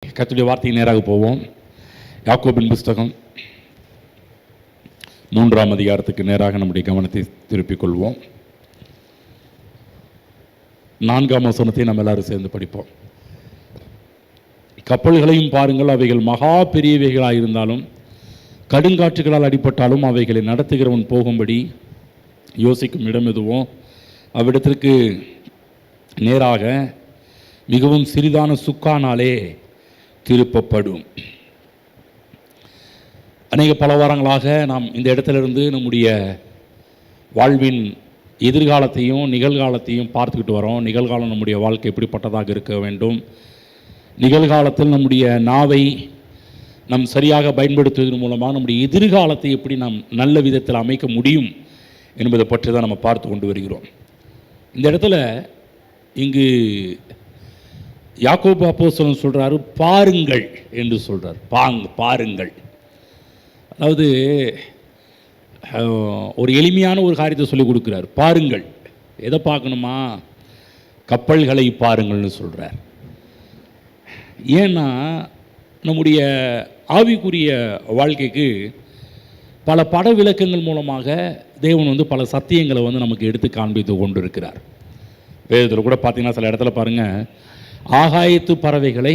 கர்த்தருடைய வார்த்தைக்கு நேராக போவோம். யாக்கோபின் புஸ்தகம் 3ஆம் அதிகாரத்துக்கு நேராக நம்முடைய கவனத்தை திருப்பிக் கொள்வோம். 4ஆம் வசனத்தை நம்ம எல்லாரும் சேர்ந்து படிப்போம். கப்பல்களையும் பாருங்கள், அவைகள் மகா பெரியவைகளாக இருந்தாலும் கடுங்காற்றுகளால் அடிபட்டாலும் அவைகளை நடத்துகிறவன் போகும்படி யோசிக்கும் இடம் எதுவோ அவ்விடத்திற்கு நேராக மிகவும் சிறிதான சுக்கானாலே திருப்பப்படும். அநேக பல வாரங்களாக நாம் இந்த இடத்திலிருந்து நம்முடைய வாழ்வின் எதிர்காலத்தையும் நிகழ்காலத்தையும் பார்த்துக்கிட்டு வரோம். நிகழ்காலம் நம்முடைய வாழ்க்கை எப்படிப்பட்டதாக இருக்க வேண்டும், நிகழ்காலத்தில் நம்முடைய நாவை நாம் சரியாக பயன்படுத்துவதன் மூலமாக நம்முடைய எதிர்காலத்தை எப்படி நாம் நல்ல விதத்தில் அமைக்க முடியும் என்பதை பற்றி தான் நம்ம பார்த்து கொண்டு வருகிறோம். இந்த இடத்துல இங்கு யாக்கோபு அப்போஸ்தலன் சொல்கிறாரு, பாருங்கள் என்று சொல்கிறார். பாருங்கள், அதாவது ஒரு எளிமையான ஒரு காரியத்தை சொல்லிக் கொடுக்குறார். பாருங்கள், எதை பார்க்கணுமா? கப்பல்களை பாருங்கள்னு சொல்கிறார். ஏன்னா நம்முடைய ஆவிக்குரிய வாழ்க்கைக்கு பல பட விளக்கங்கள் மூலமாக தேவன் பல சத்தியங்களை நமக்கு எடுத்து காண்பித்து கொண்டு இருக்கிறார். வேதத்தில் கூட பார்த்தீங்கன்னா சில இடத்துல பாருங்கள், ஆகாயத்து பறவைகளை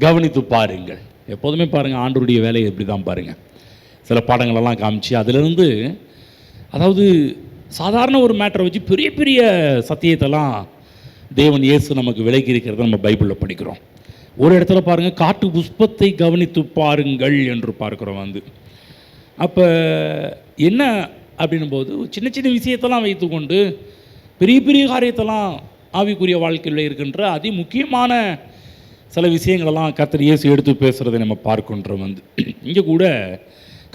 கவனித்து பாருங்கள். எப்போதுமே பாருங்கள், ஆண்டவருடைய வேலையை எப்படி தான் பாருங்கள். சில பாடங்களெல்லாம் காமிச்சு அதிலிருந்து, அதாவது சாதாரண ஒரு மேட்டரை வச்சு பெரிய பெரிய சத்தியத்தெல்லாம் தேவன் இயேசு நமக்கு விலக்கி இருக்கிறத நம்ம பைபிளில் படிக்கிறோம். ஒரு இடத்துல பாருங்கள், காட்டு புஷ்பத்தை கவனித்து பாருங்கள் என்று பார்க்குறோம். அப்போ என்ன அப்படின்னும் போது சின்ன சின்ன விஷயத்தெல்லாம் வைத்துக்கொண்டு பெரிய பெரிய காரியத்தெல்லாம் ஆவிக்குரிய வாழ்க்கையில் இருக்கின்ற அதி முக்கியமான சில விஷயங்களெல்லாம் கர்த்தர் இயேசு எடுத்து பேசுகிறதை நம்ம பார்க்கின்றோம். இங்கே கூட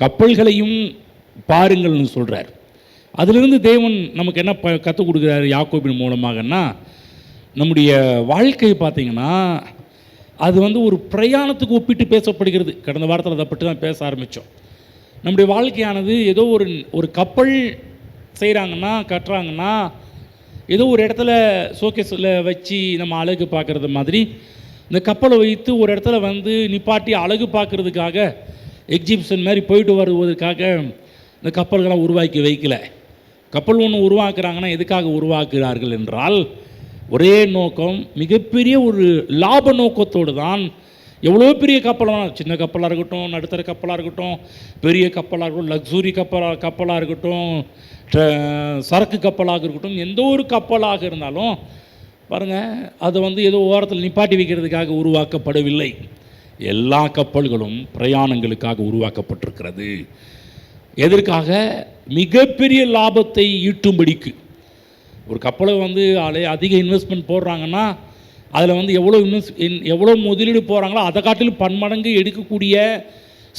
கப்பல்களையும் பாருங்கள்னு சொல்கிறார். அதிலிருந்து தேவன் நமக்கு என்ன கற்றுக் கொடுக்குறாரு யாக்கோபின் மூலமாகன்னா, நம்முடைய வாழ்க்கை பார்த்திங்கன்னா அது ஒரு பிரயாணத்துக்கு ஒப்பிட்டு பேசப்படுகிறது. கடந்த வாரத்தில் அதை பற்றி தான் பேச ஆரம்பித்தோம். நம்முடைய வாழ்க்கையானது ஏதோ ஒரு கப்பல் செய்கிறாங்கன்னா கட்டுறாங்கன்னா ஏதோ ஒரு இடத்துல ஷோகேஸில் வச்சு நம்ம அழகு பார்க்குறது மாதிரி இந்த கப்பலை வைத்து ஒரு இடத்துல நிப்பாட்டி அழகு பார்க்குறதுக்காக எக்ஸிபிஷன் மாதிரி போயிட்டு வருவதற்காக இந்த கப்பல்களை உருவாக்கி வைக்கல. கப்பல் ஒன்று உருவாக்குறாங்கன்னா எதுக்காக உருவாக்குகிறார்கள் என்றால் ஒரே நோக்கம், மிகப்பெரிய ஒரு லாப நோக்கத்தோடு தான். எவ்வளோ பெரிய கப்பலாக, சின்ன கப்பலாக இருக்கட்டும், நடுத்தர கப்பலாக இருக்கட்டும், பெரிய கப்பலாக இருக்கட்டும், லக்ஸுரி கப்பலாக இருக்கட்டும், சரக்கு கப்பலாக இருக்கட்டும், எந்த ஒரு கப்பலாக இருந்தாலும் பாருங்கள், அதை ஏதோ ஓரத்தில் நிப்பாட்டி வைக்கிறதுக்காக உருவாக்கப்படவில்லை. எல்லா கப்பல்களும் பிரயாணங்களுக்காக உருவாக்கப்பட்டிருக்கிறது. எதற்காக? மிகப்பெரிய லாபத்தை ஈட்டும்படிக்கு. ஒரு கப்பலை அதிக இன்வெஸ்ட்மெண்ட் போடுறாங்கன்னா அதில் எவ்வளோ முதலீடு போகிறாங்களோ அதை காட்டிலும் பன்மடங்கு எடுக்கக்கூடிய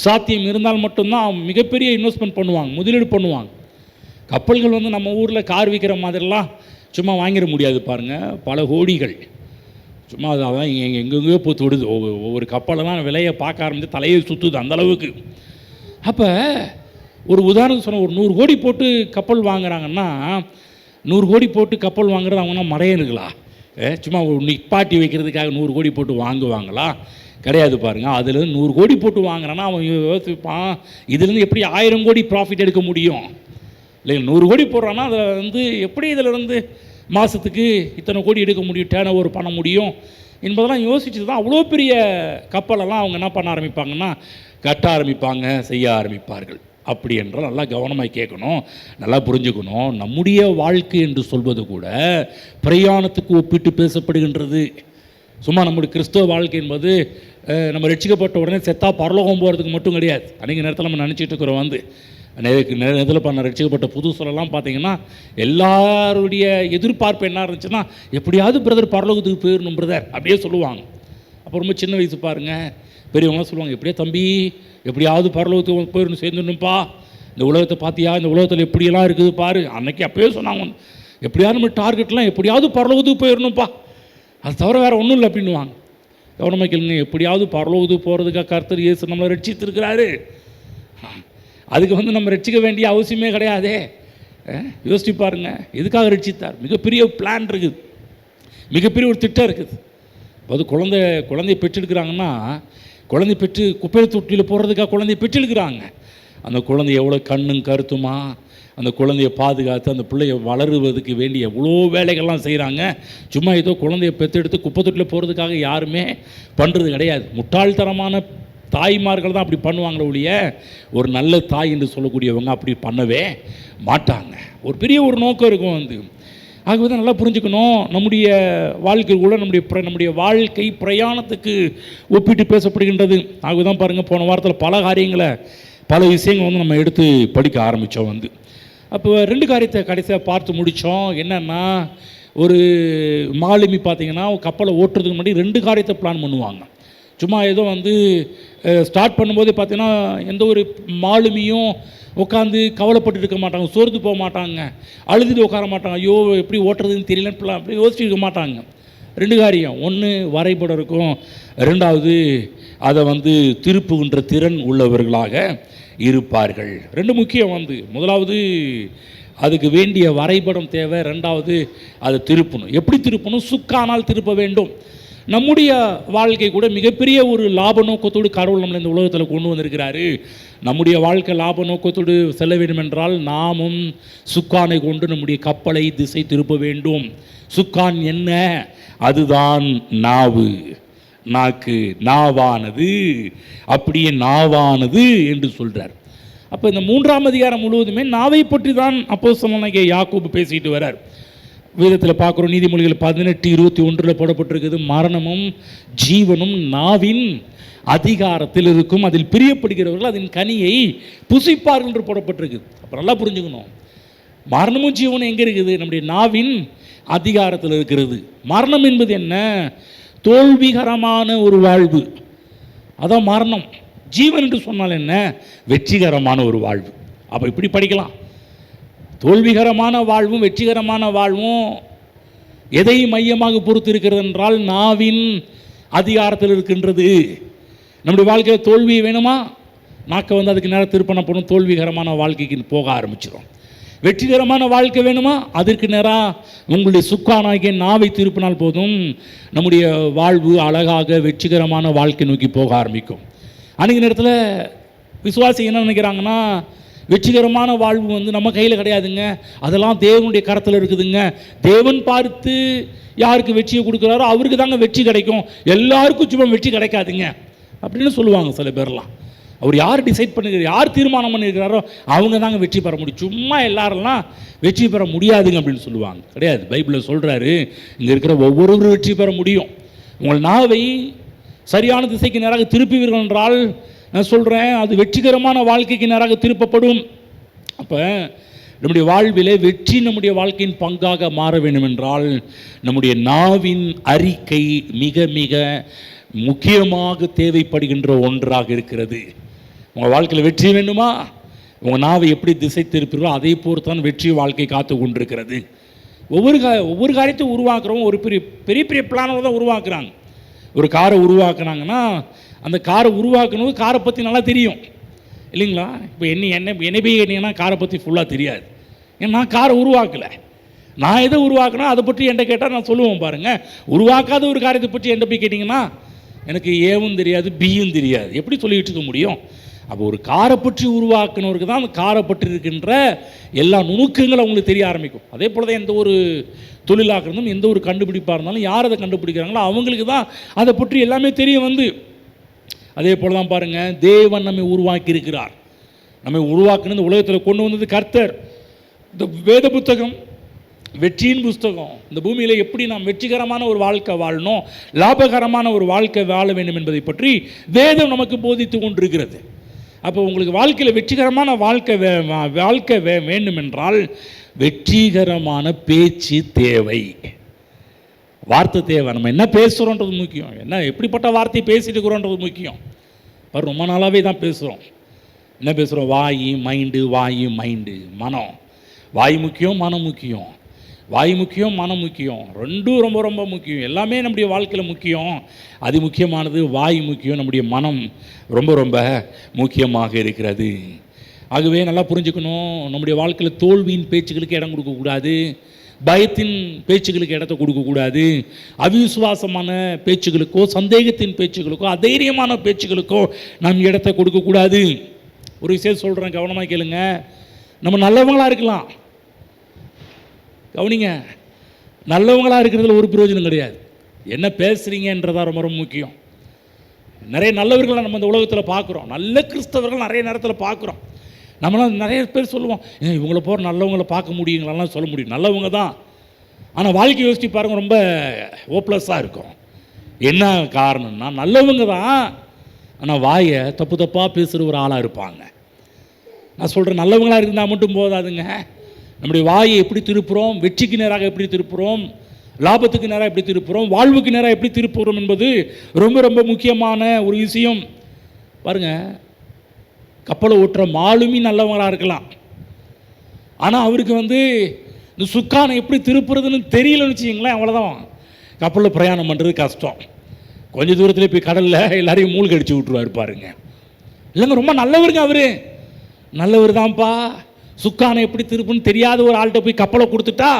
சாத்தியம் இருந்தால் மட்டும்தான் மிகப்பெரிய இன்வெஸ்ட்மெண்ட் பண்ணுவாங்க, முதலீடு பண்ணுவாங்க. கப்பல்கள் நம்ம ஊரில் கார் விற்கிற மாதிரிலாம் சும்மா வாங்கிட முடியாது பாருங்கள். பல கோடிகள் சும்மா அதான் எங்கெங்கேயோ போத்து விடுது. ஒவ்வொரு கப்பலெல்லாம் விலையை பார்க்க ஆரம்பித்து தலையை சுற்றுது அந்தளவுக்கு. அப்போ ஒரு உதாரணம் சொன்ன, ஒரு 100 கோடி போட்டு கப்பல் வாங்குறாங்கன்னா 100 கோடி போட்டு கப்பல் வாங்குறது அவங்கன்னா மறையனுங்களா? சும்மா நிப்பாட்டி வைக்கிறதுக்காக 100 கோடி போட்டு வாங்குவாங்களா? கிடையாது பாருங்கள். அதுலேருந்து 100 கோடி போட்டு வாங்குறான்னா அவன் யோசிப்பான், இதுலேருந்து எப்படி 1000 கோடி ப்ராஃபிட் எடுக்க முடியும் இல்லைங்க. 100 கோடி போடுறான்னா அதில் எப்படி இதிலேருந்து மாதத்துக்கு இத்தனை கோடி எடுக்க முடியும், டேர்ன் ஓவர் பண்ண முடியும் என்பதெல்லாம் யோசிச்சு தான் அவ்வளோ பெரிய கப்பலெல்லாம் அவங்க என்ன பண்ண ஆரம்பிப்பாங்கன்னா கட்ட ஆரம்பிப்பாங்க, செய்ய ஆரம்பிப்பார்கள். அப்படி என்றால் நல்லா கவனமாக கேட்கணும், நல்லா புரிஞ்சுக்கணும். நம்முடைய வாழ்க்கை என்று சொல்வது கூட பிரயாணத்துக்கு ஒப்பிட்டு பேசப்படுகின்றது. சும்மா நம்முடைய கிறிஸ்தவ வாழ்க்கை என்பது நம்ம ரட்சிக்கப்பட்ட உடனே செத்தா பரலோகம் போகிறதுக்கு மட்டும் கிடையாது. அன்றைக்கி நேரத்தில் நம்ம நினச்சிட்டு இருக்கிறோம். நேரத்தில் பண்ண ரட்சிக்கப்பட்ட புதுசுலலாம் பார்த்திங்கன்னா எல்லாருடைய எதிர்பார்ப்பு என்ன இருந்துச்சுன்னா, எப்படியாவது பிரதர் பரலோகத்துக்கு போயிடணும் பிரதர் அப்படியே சொல்லுவாங்க. அப்போ ரொம்ப சின்ன வயசு பாருங்கள், பெரியவங்களாம் சொல்லுவாங்க, எப்படியே தம்பி எப்படியாவது பரலோகத்துக்கு போயிடணும், சேர்ந்துடணும்ப்பா, இந்த உலகத்தை பார்த்தியா, இந்த உலகத்தில் எப்படியெல்லாம் இருக்குது பாரு. அன்னைக்கு அப்போயே சொன்னாங்க, எப்படியாவது நம்ம டார்கெட்லாம் எப்படியாவது பரலோகத்துக்கு போயிடணும்ப்பா, அது தவிர வேறு ஒன்றும் இல்லை அப்படின்வாங்க. கவனமாக கேளுங்க, எப்படியாவது பரலோகத்துக்கு போகிறதுக்காக கர்த்தர் இயேசு நம்மளை ரட்சித்திருக்கிறாரு. அதுக்கு நம்ம ரட்சிக்க வேண்டிய அவசியமே கிடையாதே. யோசிச்சு பாருங்கள், எதுக்காக ரட்சித்தார்? மிகப்பெரிய பிளான் இருக்குது, மிகப்பெரிய ஒரு திட்டம் இருக்குது. அது குழந்தைய பெற்றெடுக்கிறாங்கன்னா, குழந்தை பெற்று குப்பையில் தொட்டியில் போடுறதுக்காக குழந்தைய பெற்றெடுக்கிறாங்க. அந்த குழந்தை எவ்வளோ கண்ணும் கருத்துமா அந்த குழந்தைய பாதுகாத்து அந்த பிள்ளைய வளருவதுக்கு வேண்டிய எவ்வளோ வேலைகள்லாம் செய்கிறாங்க. சும்மா ஏதோ குழந்தைய பெற்றெடுத்து குப்பை தொட்டியில் போகிறதுக்காக யாருமே பண்ணுறது கிடையாது. முட்டாள்தனமான தாய்மார்கள் தான் அப்படி பண்ணுவாங்களே ஒழிய, ஒரு நல்ல தாய் என்று சொல்லக்கூடியவங்க அப்படி பண்ணவே மாட்டாங்க. ஒரு பெரிய ஒரு நோக்கம் இருக்கும் வந்து. ஆகவே தான் நல்லா புரிஞ்சுக்கணும், நம்முடைய வாழ்க்கை கூட நம்முடைய வாழ்க்கை பிரயாணத்துக்கு ஒப்பிட்டு பேசப்படுகின்றது. ஆகவே தான் பாருங்கள், போன வாரத்தில் பல விஷயங்கள் வந்து நம்ம எடுத்து படிக்க ஆரம்பித்தோம் வந்து. அப்போ 2 காரியத்தை கடைசியாக பார்த்து முடித்தோம். என்னென்னா, ஒரு மாலுமி பார்த்திங்கன்னா கப்பலை ஓட்டுறதுக்கு முன்னாடி 2 காரியத்தை பிளான் பண்ணுவாங்க. சும்மா ஏதோ வந்து ஸ்டார்ட் பண்ணும்போதே பார்த்திங்கன்னா எந்த ஒரு மாலுமியும் உட்காந்து கவலைப்பட்டு இருக்க மாட்டாங்க, சோர்ந்து போக மாட்டாங்க, அழுதுட்டு உட்கார மாட்டாங்க, ஐயோ எப்படி ஓட்டுறதுன்னு தெரியலன்னு அப்படி யோசிச்சுட்டு இருக்க மாட்டாங்க. 2 காரியம், ஒன்று வரைபடம் இருக்கும், 2வது அதை வந்து திருப்புகின்ற திறன் உள்ளவர்களாக இருப்பார்கள். 2 முக்கியம் வந்து. முதலாவது அதுக்கு வேண்டிய வரைபடம் தேவை, 2வது அதை திருப்பணும். எப்படி திருப்பணும்? சுக்கானால் திருப்ப வேண்டும். நம்முடைய வாழ்க்கை கூட மிகப்பெரிய ஒரு லாப நோக்கத்தோடு கடவுள் நம்மளை இந்த உலகத்தில் கொண்டு வந்திருக்கிறாரு. நம்முடைய வாழ்க்கை லாப நோக்கத்தோடு செல்ல வேண்டும் என்றால் நாமும் சுக்கானை கொண்டு நம்முடைய கப்பலை திசை திருப்ப வேண்டும். சுக்கான் என்ன? அதுதான் நாவு. நாக்கு, நாவானது, அப்படியே நாவானது என்று சொல்கிறார். அப்போ இந்த 3ஆம் அதிகாரம் முழுவதுமே நாவை பற்றி தான் அப்போஸ்தலனாகிய யாக்கோபு பேசிட்டு வரார். வேதத்தில் பார்க்குறோம், நீதிமொழிகள் 18:21 போடப்பட்டிருக்குது, மரணமும் ஜீவனும் நாவின் அதிகாரத்தில் இருக்கும், அதில் பிரியப்படுகிறவர்கள் அதன் கனியை புசிப்பார்கள் என்று போடப்பட்டிருக்குது. அப்போ நல்லா புரிஞ்சுக்கணும், மரணமும் ஜீவனும் எங்கே இருக்குது? நம்முடைய நாவின் அதிகாரத்தில் இருக்கிறது. மரணம் என்பது என்ன? தோல்விகரமான ஒரு வாழ்வு, அதான் மரணம். ஜீவன் என்று சொன்னால் என்ன? வெற்றிகரமான ஒரு வாழ்வு. அப்போ இப்படி படிக்கலாம், தோல்விகரமான வாழ்வும் வெற்றிகரமான வாழ்வும் எதை மையமாக பொறுத்து இருக்கிறது என்றால் நாவின் அதிகாரத்தில் இருக்கின்றது. நம்முடைய வாழ்க்கையில் தோல்வி வேணுமா? நாக்கை வந்து அதுக்கு நேரம் திருப்பணப்படும், தோல்விகரமான வாழ்க்கைக்கு போக ஆரம்பிச்சிடும். வெற்றிகரமான வாழ்க்கை வேணுமா? அதற்கு நேராக உங்களுடைய சுக்கானாகிய நாவை திருப்பினால் போதும், நம்முடைய வாழ்வு அழகாக வெற்றிகரமான வாழ்க்கை நோக்கி போக ஆரம்பிக்கும். அன்றைக்கு நேரத்தில் விசுவாசி என்ன நினைக்கிறாங்கன்னா, வெற்றிகரமான வாழ்வு வந்து நம்ம கையில் கிடையாதுங்க, அதெல்லாம் தேவனுடைய கரத்தில் இருக்குதுங்க, தேவன் பார்த்து யாருக்கு வெற்றியை கொடுக்குறாரோ அவருக்கு தாங்க வெற்றி கிடைக்கும், எல்லாருக்கும் சும்மா வெற்றி கிடைக்காதுங்க அப்படின்னு சொல்லுவாங்க சில பேர்லாம். அவர் யார் டிசைட் பண்ணிருக்காரு, யார் தீர்மானம் பண்ணியிருக்கிறாரோ அவங்க தாங்க வெற்றி பெற முடியும், சும்மா எல்லாரெல்லாம் வெற்றி பெற முடியாதுங்க அப்படின்னு சொல்லுவாங்க. கிடையாது, பைபிளில் சொல்கிறாரு, இங்கே இருக்கிற ஒவ்வொருவரும் வெற்றி பெற முடியும். உங்கள் நாவை சரியான திசைக்கு நேராக திருப்புவீர்கள் என்றால் நான் சொல்கிறேன், அது வெற்றிகரமான வாழ்க்கைக்கு நேராக திருப்பப்படும். அப்போ நம்முடைய வாழ்விலே வெற்றி நம்முடைய வாழ்க்கையின் பங்காக மாற வேண்டும் என்றால் நம்முடைய நாவின் அறிக்கை மிக மிக முக்கியமாக தேவைப்படுகின்ற ஒன்றாக இருக்கிறது. உங்கள் வாழ்க்கையில் வெற்றி வேண்டுமா? உங்கள் நாவை எப்படி திசை திருப்பீர்களோ அதே பொறுத்து தான் வெற்றி வாழ்க்கை காத்து கொண்டிருக்கிறது. ஒவ்வொரு காரியத்தையும் உருவாக்குறவங்க ஒரு பெரிய பெரிய பிளானை தான் உருவாக்குறாங்க. ஒரு காரை உருவாக்குனாங்கன்னா அந்த காரை உருவாக்கணும், காரை பற்றி நல்லா தெரியும் இல்லைங்களா? இப்போ என்னை போய் கேட்டிங்கன்னா காரை பற்றி ஃபுல்லாக தெரியாது, ஏன்னா நான் காரை உருவாக்கலை. நான் எதை உருவாக்கினா அதை பற்றி என்கிட்ட கேட்டால் நான் சொல்லுவேன் பாருங்கள். உருவாக்காத ஒரு காரியத்தை பற்றி என்கிட்ட போய் கேட்டிங்கன்னா எனக்கு ஏவும் தெரியாது பியும் தெரியாது, எப்படி சொல்லிகிட்டு இருக்க முடியும்? அப்போ ஒரு காரை பற்றி உருவாக்குனவருக்கு தான் அந்த காரை பற்றி இருக்கின்ற எல்லா நுணுக்கங்களும் அவங்களுக்கு தெரிய ஆரம்பிக்கும். அதே போல் தான் எந்த ஒரு தொழிலாக இருந்தும் எந்த ஒரு கண்டுபிடிப்பாக இருந்தாலும் யார் அதை கண்டுபிடிக்கிறாங்களோ அவங்களுக்கு தான் அதை பற்றி எல்லாமே தெரியும் வந்து. அதே போல் தான் பாருங்கள், தேவன் நம்மை உருவாக்கி இருக்கிறார். நம்மை உருவாக்குன்னு இந்த உலகத்தில் கொண்டு வந்தது கர்த்தர். இந்த வேத புத்தகம் வெற்றியின் புஸ்தகம். இந்த பூமியில் எப்படி நாம் வெற்றிகரமான ஒரு வாழ்க்கை வாழணும், லாபகரமான ஒரு வாழ்க்கை வாழ வேண்டும் என்பதை பற்றி வேதம் நமக்கு போதித்து கொண்டிருக்கிறது. அப்போ உங்களுக்கு வாழ்க்கையில் வெற்றிகரமான வாழ்க்கை வேண்டும் என்றால் வெற்றிகரமான பேச்சு தேவை, வார்த்தை தேவை. நம்ம என்ன பேசுகிறோன்றது முக்கியம், என்ன எப்படிப்பட்ட வார்த்தையை பேசிட்டு இருக்கிறோன்றது முக்கியம். பாரு, ரொம்ப நாளாகவே தான் பேசுகிறோம். என்ன பேசுகிறோம்? வாய் மைண்டு மனம். வாய் முக்கியம், மனம் முக்கியம். வாய் முக்கியம், மனம் முக்கியம், ரெண்டும் ரொம்ப ரொம்ப முக்கியம். எல்லாமே நம்முடைய வாழ்க்கையில் முக்கியம். அது முக்கியமானது வாய் முக்கியம், நம்முடைய மனம் ரொம்ப ரொம்ப முக்கியமாக இருக்கிறது. ஆகவே நல்லா புரிஞ்சுக்கணும், நம்முடைய வாழ்க்கையில் தோல்வியின் பேச்சுகளுக்கு இடம் கொடுக்கக்கூடாது, பயத்தின் பேச்சுகளுக்கு இடத்த கொடுக்கக்கூடாது. அவிசுவாசமான பேச்சுகளுக்கோ, சந்தேகத்தின் பேச்சுகளுக்கோ, அதைரியமான பேச்சுகளுக்கோ நாம் இடத்த கொடுக்கக்கூடாது. ஒரு விஷயம் சொல்கிறேன், கவனமாக கேளுங்க. நம்ம நல்லவங்களாக இருக்கலாம், கவனிங்க, நல்லவங்களாக இருக்கிறதுல ஒரு பிரயோஜனம் கிடையாது. என்ன பேசுகிறீங்கன்றதான் ரொம்ப ரொம்ப முக்கியம். நிறைய நல்லவர்களை நம்ம இந்த உலகத்தில் பார்க்குறோம், நல்ல கிறிஸ்தவர்கள் நிறைய நேரத்தில் பார்க்குறோம். நம்மளாம் நிறைய பேர் சொல்லுவோம், இவங்கள போகிற நல்லவங்களை பார்க்க முடியுங்களாலாம் சொல்ல முடியும், நல்லவங்க தான். ஆனால் வாழ்க்கை யோசித்து பாருங்கள், ரொம்ப ஹோப்லெஸ்ஸாக இருக்கும். என்ன காரணம்னா நல்லவங்க தான், ஆனால் வாயை தப்பு தப்பாக பேசுகிற ஒரு ஆளாக இருப்பாங்க. நான் சொல்கிறேன், நல்லவங்களாக இருந்தால் மட்டும் போதாதுங்க. நம்முடைய வாயை எப்படி திருப்புறோம், வெற்றிக்கு நேராக எப்படி திருப்புறோம், லாபத்துக்கு நேராக எப்படி திருப்புறோம், வாழ்வுக்கு நேராக எப்படி திருப்புறோம் என்பது ரொம்ப ரொம்ப முக்கியமான ஒரு விஷயம். பாருங்கள், கப்பலை ஓட்டுற மாலுமி நல்லவங்களாக இருக்கலாம், ஆனால் அவருக்கு இந்த சுக்கானை எப்படி திருப்புறதுன்னு தெரியலன்னு வச்சுக்கிங்களேன், அவ்வளோதான். கப்பலில் பிரயாணம் பண்ணுறது கஷ்டம். கொஞ்சம் தூரத்தில் போய் கடலில் எல்லாரையும் மூழ்கி அடித்து விட்டுருவார் பாருங்க. இல்லைங்க, ரொம்ப நல்லவருங்க அவர், நல்லவர் தான்ப்பா. சுக்கானை எப்படி திருப்புன்னு தெரியாத ஒரு ஆள்கிட்ட போய் கப்பலை கொடுத்துட்டா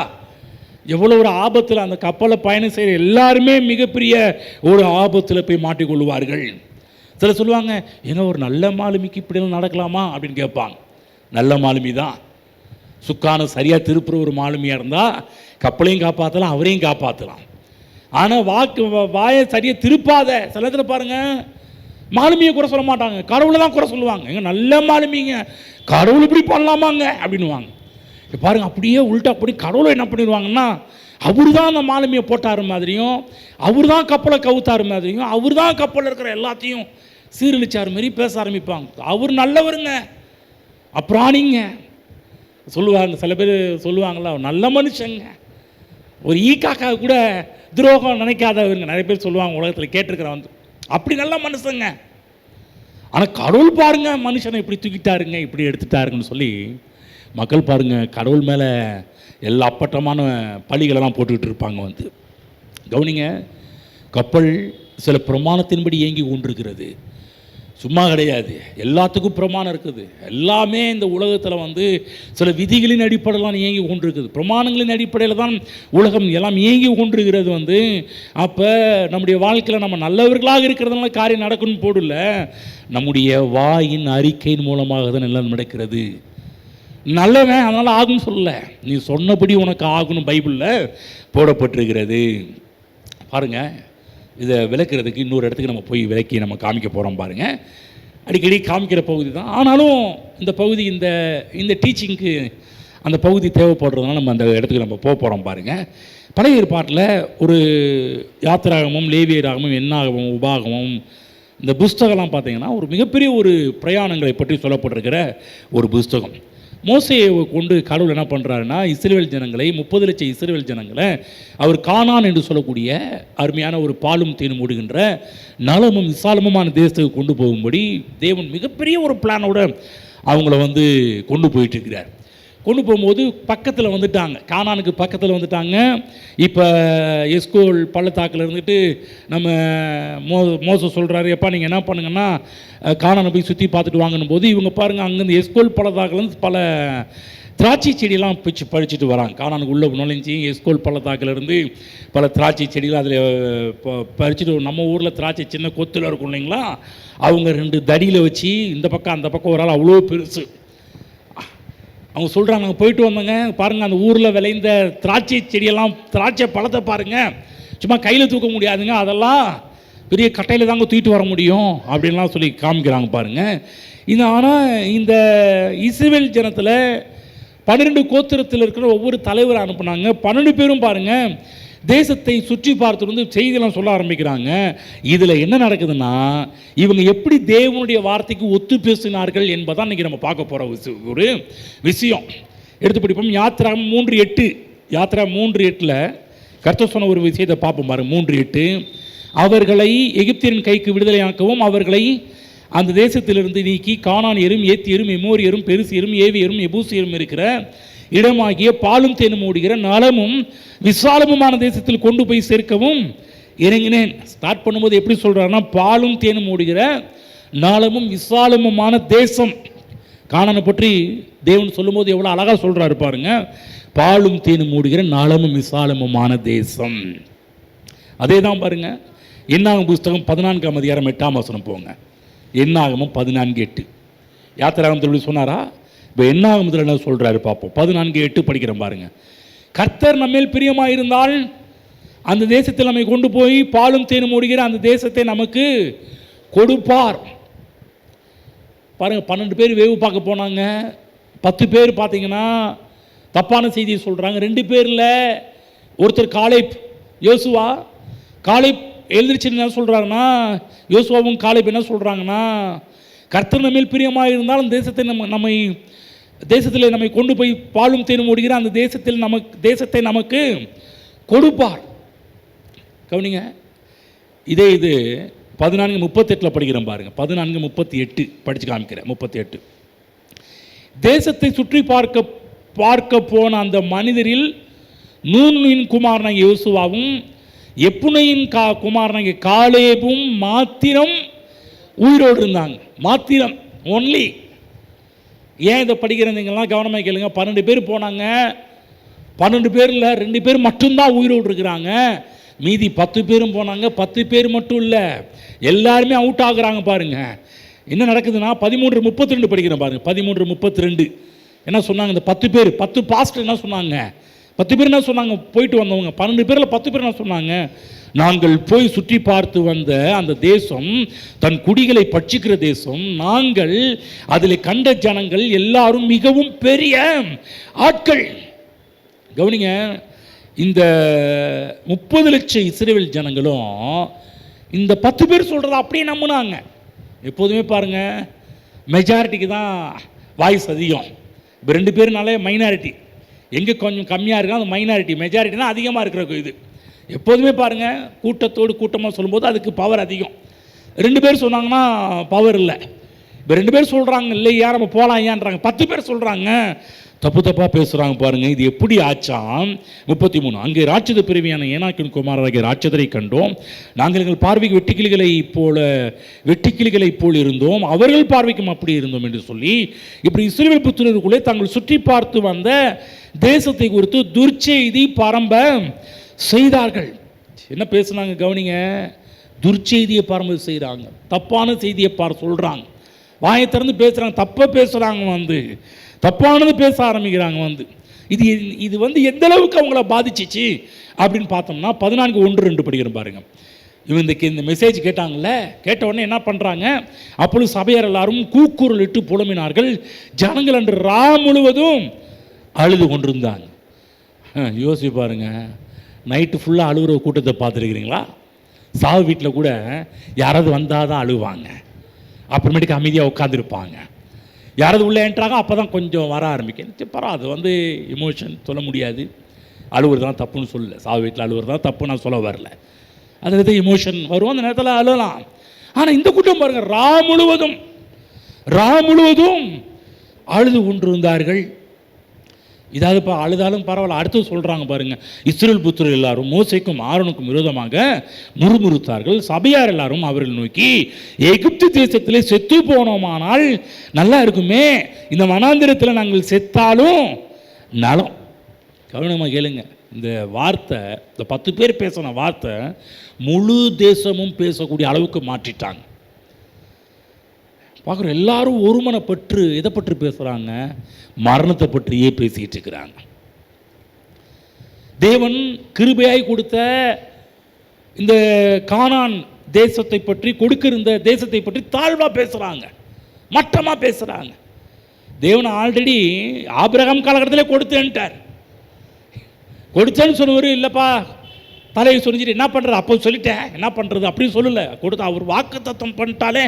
எவ்வளோ ஒரு ஆபத்தில் அந்த கப்பலை பயணம் செய்கிற எல்லாருமே மிகப்பெரிய ஒரு ஆபத்தில் போய் மாட்டிக்கொள்வார்கள். சிலர் சொல்லுவாங்க, ஏங்க ஒரு நல்ல மாலுமிக்கு இப்படிலாம் நடக்கலாமா அப்படின்னு கேட்பாங்க. நல்ல மாலுமி தான். சுக்கானை சரியாக திருப்புற ஒரு மாலுமியாக இருந்தால் கப்பலையும் காப்பாற்றலாம், அவரையும் காப்பாற்றலாம். ஆனால் வாயை சரியாக திருப்பாத சில இடத்துல பாருங்கள், மாலுமியை குறை சொல்ல மாட்டாங்க, கடவுளை தான் குறை சொல்லுவாங்க. எங்க நல்ல மாலுமிங்க, கடவுள் இப்படி பண்ணலாமாங்க அப்படின்வாங்க. பாருங்கள், அப்படியே உள்ட்டா அப்படி கடவுளை என்ன பண்ணிடுவாங்கன்னா, அவர் தான் அந்த மாலுமியை போட்டார் மாதிரியும், அவர் தான் கப்பலை கவுத்தார் மாதிரியும், அவர் தான் கப்பலில் இருக்கிற எல்லாத்தையும் சீரழிச்சார் மாதிரி பேச ஆரம்பிப்பாங்க. அவர் நல்லவருங்க, அப்புறாணிங்க சொல்லுவாங்க. சில பேர் சொல்லுவாங்களா, நல்ல மனுஷங்க, ஒரு ஈக்காக்கா கூட துரோகம் நினைக்காதவருங்க நிறைய பேர் சொல்லுவாங்க. உலகத்தில் கேட்டிருக்கிறேன், அப்படி நல்ல மனுஷங்க. ஆனால் கடவுள் பாருங்க மனுஷனை இப்படி தூக்கிட்டாருங்க, இப்படி எடுத்துட்டாருங்கன்னு சொல்லி மக்கள் பாருங்கள் கடவுள் மேலே எல்லா அப்பட்டமான பழிகளெல்லாம் போட்டுக்கிட்டு இருப்பாங்க. கவனிங்க, கப்பல் சில பிரமாணத்தின்படி இயங்கி கொண்டிருக்கிறது, சும்மா கிடையாது. எல்லாத்துக்கும் பிரமாணம் இருக்குது. எல்லாமே இந்த உலகத்தில் சில விதிகளின் அடிப்படையில் இயங்கி கொண்டிருக்குது, பிரமாணங்களின் அடிப்படையில் தான் உலகம் எல்லாம் இயங்கி கொண்டிருக்கிறது. அப்போ நம்முடைய வாழ்க்கையில் நம்ம நல்லவர்களாக இருக்கிறதுனால காரியம் நடக்கணும்னு போடல, நம்முடைய வாயின் அறிக்கையின் மூலமாக தான் எல்லாம் நடக்கிறது. நல்லவன் அதனால் ஆகும்னு சொல்லல, நீ சொன்னபடி உனக்கு ஆகணும் பைபிளில் போடப்பட்டிருக்கிறது. பாருங்கள், இதை விளக்குறதுக்கு இன்னொரு இடத்துக்கு நம்ம போய் விளக்கி நம்ம காமிக்க போகிறோம். பாருங்கள், அடிக்கடி காமிக்கிற பகுதி தான், ஆனாலும் இந்த பகுதி இந்த டீச்சிங்க்கு அந்த பகுதி தேவைப்படுறதுனால நம்ம அந்த இடத்துக்கு நம்ம போக போகிறோம். பாருங்கள், பழைய ஏற்பாட்டில் ஒரு யாத்திராகமும், லேவியராகமும், எண்ணாகமும், உபாகமும், இந்த புஸ்தகம்லாம் பார்த்தீங்கன்னா ஒரு மிகப்பெரிய ஒரு பிரயாணங்களை பற்றி சொல்லப்பட்டிருக்கிற ஒரு புஸ்தகம். மோசேயை கொண்டு கடவுள் என்ன பண்ணுறாருன்னா, இஸ்ரவேல் ஜனங்களை 30 லட்சம் இஸ்ரவேல் ஜனங்களை அவர் கானான் என்று சொல்லக்கூடிய அருமையான ஒரு பாலும் தேனும் ஓடுகின்ற நலமும் விசாலமுமான தேசத்துக்கு கொண்டு போகும்படி தேவன் மிகப்பெரிய ஒரு பிளானோட அவங்கள கொண்டு போயிட்டு இருக்கிறார். கொண்டு போகும்போது பக்கத்தில் வந்துட்டாங்க, கானானுக்கு பக்கத்தில் வந்துட்டாங்க. இப்போ எஸ்கோல் பள்ளத்தாக்கில் இருந்துட்டு நம்ம மோச சொல்கிறாரு, எப்பா நீங்கள் என்ன பண்ணுங்கன்னா கானானை போய் சுற்றி பார்த்துட்டு வாங்கணும் போது இவங்க பாருங்கள், அங்கேருந்து எஸ்கோல் பள்ளத்தாக்கிலேருந்து பல திராட்சை செடியெல்லாம் பிச்சு பறிச்சுட்டு வராங்க. கானானுக்கு உள்ளே நுழைஞ்சி எஸ்கோல் பள்ளத்தாக்கிலேருந்து பல திராட்சை செடிகள் அதில் பறிச்சுட்டு, நம்ம ஊரில் திராட்சை சின்ன கொத்தில் இருக்கும் இல்லைங்களா, அவங்க 2 தடியில் வச்சு இந்த பக்கம் அந்த பக்கம் ஒரு ஆள் அவ்வளோ பெருசு. அவங்க சொல்கிறாங்க, நாங்கள் போயிட்டு வந்தோங்க, பாருங்கள் அந்த ஊரில் விளைந்த திராட்சை செடியெல்லாம், திராட்சை பழத்தை பாருங்கள், சும்மா கையில் தூக்க முடியாதுங்க, அதெல்லாம் பெரிய கட்டையில் தாங்க தூக்கிட்டு வர முடியும் அப்படின்லாம் சொல்லி காமிக்கிறாங்க. பாருங்கள், ஆனால் இந்த இஸ்ரவேல் ஜனத்தில் 12 கோத்திரத்தில் இருக்கிற ஒவ்வொரு தலைவரை அனுப்புனாங்க. 12 பேரும் பாருங்கள் தேசத்தை சுற்றி பார்த்து செய்தியெல்லாம் சொல்ல ஆரம்பிக்கிறாங்க. இதில் என்ன நடக்குதுன்னா, இவங்க எப்படி தேவனுடைய வார்த்தைக்கு ஒத்து பேசினார்கள் என்பதான் இன்றைக்கி நம்ம பார்க்க போகிற ஒரு விஷயம். எடுத்து படிப்போம். யாத்திராகமம் 3:8. யாத்திராகமம் 3:8 கர்த்தர் சொன்ன ஒரு விஷயத்தை பார்ப்போம். பாருங்க, 3:8. அவர்களை எகிப்தியரின் கைக்கு விடுதலையாக்கவும் அவர்களை அந்த தேசத்திலிருந்து நீக்கி கானானியரும், ஏத்தியரும், எமோரியரும், பெருசியரும், ஏவியரும், எபூசியரும் இருக்கிற இடமாகிய பாலும் தேனும் ஓடுகிற நலமும் விசாலமுமான தேசத்தில் கொண்டு போய் சேர்க்கவும் இறங்கினேன். ஸ்டார்ட் பண்ணும்போது எப்படி சொல்கிறாருன்னா, பாலும் தேனும் ஓடுகிற நலமும் விசாலமுமான தேசம். கானானை பற்றி தேவன் சொல்லும்போது எவ்வளோ அழகாக சொல்கிறாரு பாருங்க. பாலும் தேனும் மூடுகிற நலமும் விசாலமுமான தேசம். அதே தான் பாருங்க, என்னாகும் புஸ்தகம் 14ஆம் அதிகாரம் 8ஆம் வசனம் போங்க. என்னாகமும் 14:8. யாத்திராகமத்தில் சொன்னாரா? இப்போ என்னாகமத்தில் என்ன சொல்கிறாரு பார்ப்போம். 14:8 படிக்கிறோம் பாருங்க. கர்த்தர் நம்மேல் பிரியமாக இருந்தால் அந்த தேசத்தில் நம்மை கொண்டு போய் பாலும் தேனும் மூடுகிற அந்த தேசத்தை நமக்கு கொடுப்பார். பாருங்க, 12 பேர் வேவு பார்க்க போனாங்க. 10 பேர் பார்த்தீங்கன்னா தப்பான செய்தியை சொல்கிறாங்க. 2 பேரில் ஒருத்தர் காலேப், யோசுவா. காலேப் எழுந்திரிச்சு என்ன சொல்கிறாங்கன்னா, யோசுவாவும் காலேப் என்ன சொல்கிறாங்கன்னா, கர்த்தர் நம்மேல் பிரியமாக இருந்தாலும் தேசத்தில் நம்மை கொண்டு போய் பாலும் தேனும் ஓடுகிற அந்த தேசத்தை நமக்கு கொடுப்பார். கவனிங்க, இது 14:38 படிக்கிறேன் பாருங்க. 14:38 படித்து காமிக்கிறேன். 38. தேசத்தை சுற்றி பார்க்க போன அந்த மனிதரில் நூனின் குமாரனாகிய யோசுவாவும் எப்புனையின் குமாரனாகிய காலேபும் மாத்திரம் உயிரோடு இருந்தாங்க. மாத்திரம், ஒன்லி. ஏன் இதை படிக்கிறீங்கலாம் கவனமாக கேளுங்க. 12 பேர் போனாங்க. 12 பேரில் 2 பேர் மட்டும்தான் உயிரோடு இருக்கிறாங்க. மீதி 10 பேரும் போனாங்க. 10 பேர் மட்டும் இல்லை, எல்லாருமே அவுட் ஆகுறாங்க. பாருங்க என்ன நடக்குதுன்னா, 13:32 படிக்கிறேன் பாருங்க. 13:32 என்ன சொன்னாங்க? இந்த 10 பாஸ்டர் என்ன சொன்னாங்க? 10 பேர் என்ன சொன்னாங்க? போயிட்டு வந்தவங்க 12 பேரில் 10 பேர் என்ன சொன்னாங்க? நாங்கள் போய் சுற்றி பார்த்து வந்த அந்த தேசம் தன் குடிகளை பட்சிக்கிற தேசம். நாங்கள் அதில் கண்ட ஜனங்கள் எல்லாரும் மிகவும் பெரிய ஆட்கள். கவனிங்க, இந்த 30 லட்சம் இஸ்ரவேல் ஜனங்களும் இந்த 10 பேர் சொல்கிறத அப்படியே நம்பினாங்க. எப்போதுமே பாருங்க, மெஜாரிட்டிக்கு தான் வாய்ஸ் அதிகம். இப்போ 2 பேருனாலே மைனாரிட்டி. எங்கே கொஞ்சம் கம்மியாக இருக்கா அந்த மைனாரிட்டி, மெஜாரிட்டினா அதிகமாக இருக்கிற இது. எப்போதுமே பாருங்கள், கூட்டத்தோடு கூட்டமாக சொல்லும்போது அதுக்கு பவர் அதிகம். 2 பேர் சொன்னாங்கன்னா பவர் இல்லை. இப்போ 2 பேர் சொல்கிறாங்க இல்லையா நம்ம போகலாம் ஐயான்றாங்க. 10 பேர் சொல்கிறாங்க, தப்பாக பேசுகிறாங்க. பாருங்கள் இது எப்படி ஆச்சாம். 33. அங்கே ராட்சத பிறவியான ஏனாக்கின் குமாரராகிய ராட்சதரை கண்டோம். நாங்கள் எங்கள் பார்வைக்கு வெட்டுக்கிளிகளைப் போல் இருந்தோம், அவர்கள் பார்வைக்கும் அப்படி இருந்தோம் என்று சொல்லி இப்படி இஸ்ரவேல் புத்திரருக்குள்ளே தாங்கள் சுற்றி பார்த்து வந்த தேசத்தை குறித்து துர்ச்செய்தி பரம்ப செய்தார்கள். என்ன பேசுனாங்க கவனிங்க. துர்ச்செய்தியை பரம்ப செய்கிறாங்க, தப்பான செய்தியை சொல்கிறாங்க, வாயை திறந்து பேசுகிறாங்க, தப்பாக பேசுகிறாங்க, தப்பானது பேச ஆரம்பிக்கிறாங்க. இது எந்த அளவுக்கு அவங்கள பாதிச்சிச்சு அப்படின்னு பார்த்தோம்னா 14:1-2 படிக்கிறோம் பாருங்க. இந்த மெசேஜ் கேட்டாங்கல்ல, கேட்ட உடனே என்ன பண்ணுறாங்க? அப்பொழுது சபையார் எல்லாரும் கூக்குரல் இட்டு புலம்பினார்கள். ஜனங்கள் அன்று ரா முழுவதும் அழுது கொண்டிருந்தாங்க. யோசிச்சு பாருங்க, நைட்டு ஃபுல்லாக அழுகிற கூட்டத்தை பார்த்துருக்கிறீங்களா? சாவு வீட்டில் கூட யாராவது வந்தால் தான் அழுவாங்க, அப்புறமேட்டுக்கு அமைதியாக உட்காந்துருப்பாங்க. யாராவது உள்ளே ஏன்றாங்க அப்போ தான் கொஞ்சம் வர ஆரம்பிக்கும். பரவாயில்ல, அது இமோஷன் சொல்ல முடியாது. அழுவுறது தான் தப்புன்னு சொல்லலை. சாவு வீட்டில் அழுவுறது தான் தப்பு நான் சொல்ல வரல. அதில் இமோஷன் வரும், அந்த நேரத்தில் அழலாம். ஆனால் இந்த கூட்டம் பாருங்கள், ரா முழுவதும் அழுது கொண்டிருந்தார்கள். இதாவது இப்போ அழுதாலும் பரவாயில்ல. அடுத்து சொல்கிறாங்க பாருங்கள், இஸ்ரவேல் புத்திரர் எல்லாரும் மோசேக்கும் ஆரோனுக்கும் விரோதமாக முறுமுறுத்தார்கள். சபையார் எல்லாரும் அவர்கள் நோக்கி, எகிப்து தேசத்திலே செத்து போனோமானால் நல்லா இருக்குமே, இந்த வனாந்திரத்தில் நாங்கள் செத்தாலும் நலம். கவனமாக கேளுங்க, இந்த வார்த்தை, இந்த 10 பேர் பேசின வார்த்தை முழு தேசமும் பேசக்கூடிய அளவுக்கு மாற்றிட்டாங்க. பார்க்குறோம், எல்லாரும் ஒருமனப்பற்று எதை பற்றி பேசுகிறாங்க? மரணத்தை பற்றியே பேசிகிட்டு இருக்கிறாங்க. தேவன் கிருபையாய் கொடுத்த இந்த கானான் தேசத்தை பற்றி, கொடுக்கிருந்த தேசத்தை பற்றி தாழ்வாக பேசுகிறாங்க, மட்டமாக பேசுகிறாங்க. தேவன் ஆல்ரெடி ஆபிரகாம் காலகட்டத்திலே கொடுத்தேன்ட்டார். கொடுத்தேன்னு சொல்லுவார், இல்லைப்பா தலையை சொரிஞ்சிட்டு என்ன பண்ணுறது, அப்போ சொல்லிட்டேன் என்ன பண்ணுறது அப்படின்னு சொல்லலை. கொடுத்தா அவர் வாக்குத்தத்தம் பண்ணிட்டாலே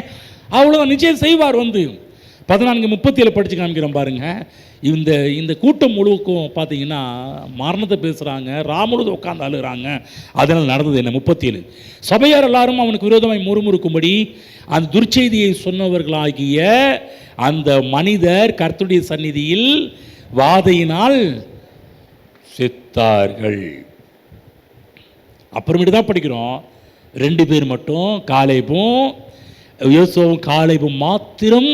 அவ்வளோதான், நிச்சயம் செய்வார். 14:37 படித்து காமிக்கிறோம் பாருங்க. இந்த கூட்டம் முழுவதுக்கும் பார்த்தீங்கன்னா மரணத்தை பேசுகிறாங்க, ராமுழுது உட்காந்து அழுகிறாங்க. அதனால் நடந்தது என்ன? 37. சபையார் எல்லாரும் அவனுக்கு விரோதமாய் முறுமுறுக்கும்படி அந்த துர்ச்செய்தியை சொன்னவர்களாகிய அந்த மனிதர் கர்த்தருடைய சந்நிதியில் வாதையினால் செத்தார்கள். அப்புறமேட்டு தான் படிக்கிறோம், 2 பேர் மட்டும், காலேபும் யோசுவாவும் காலேபும் மாத்திரம்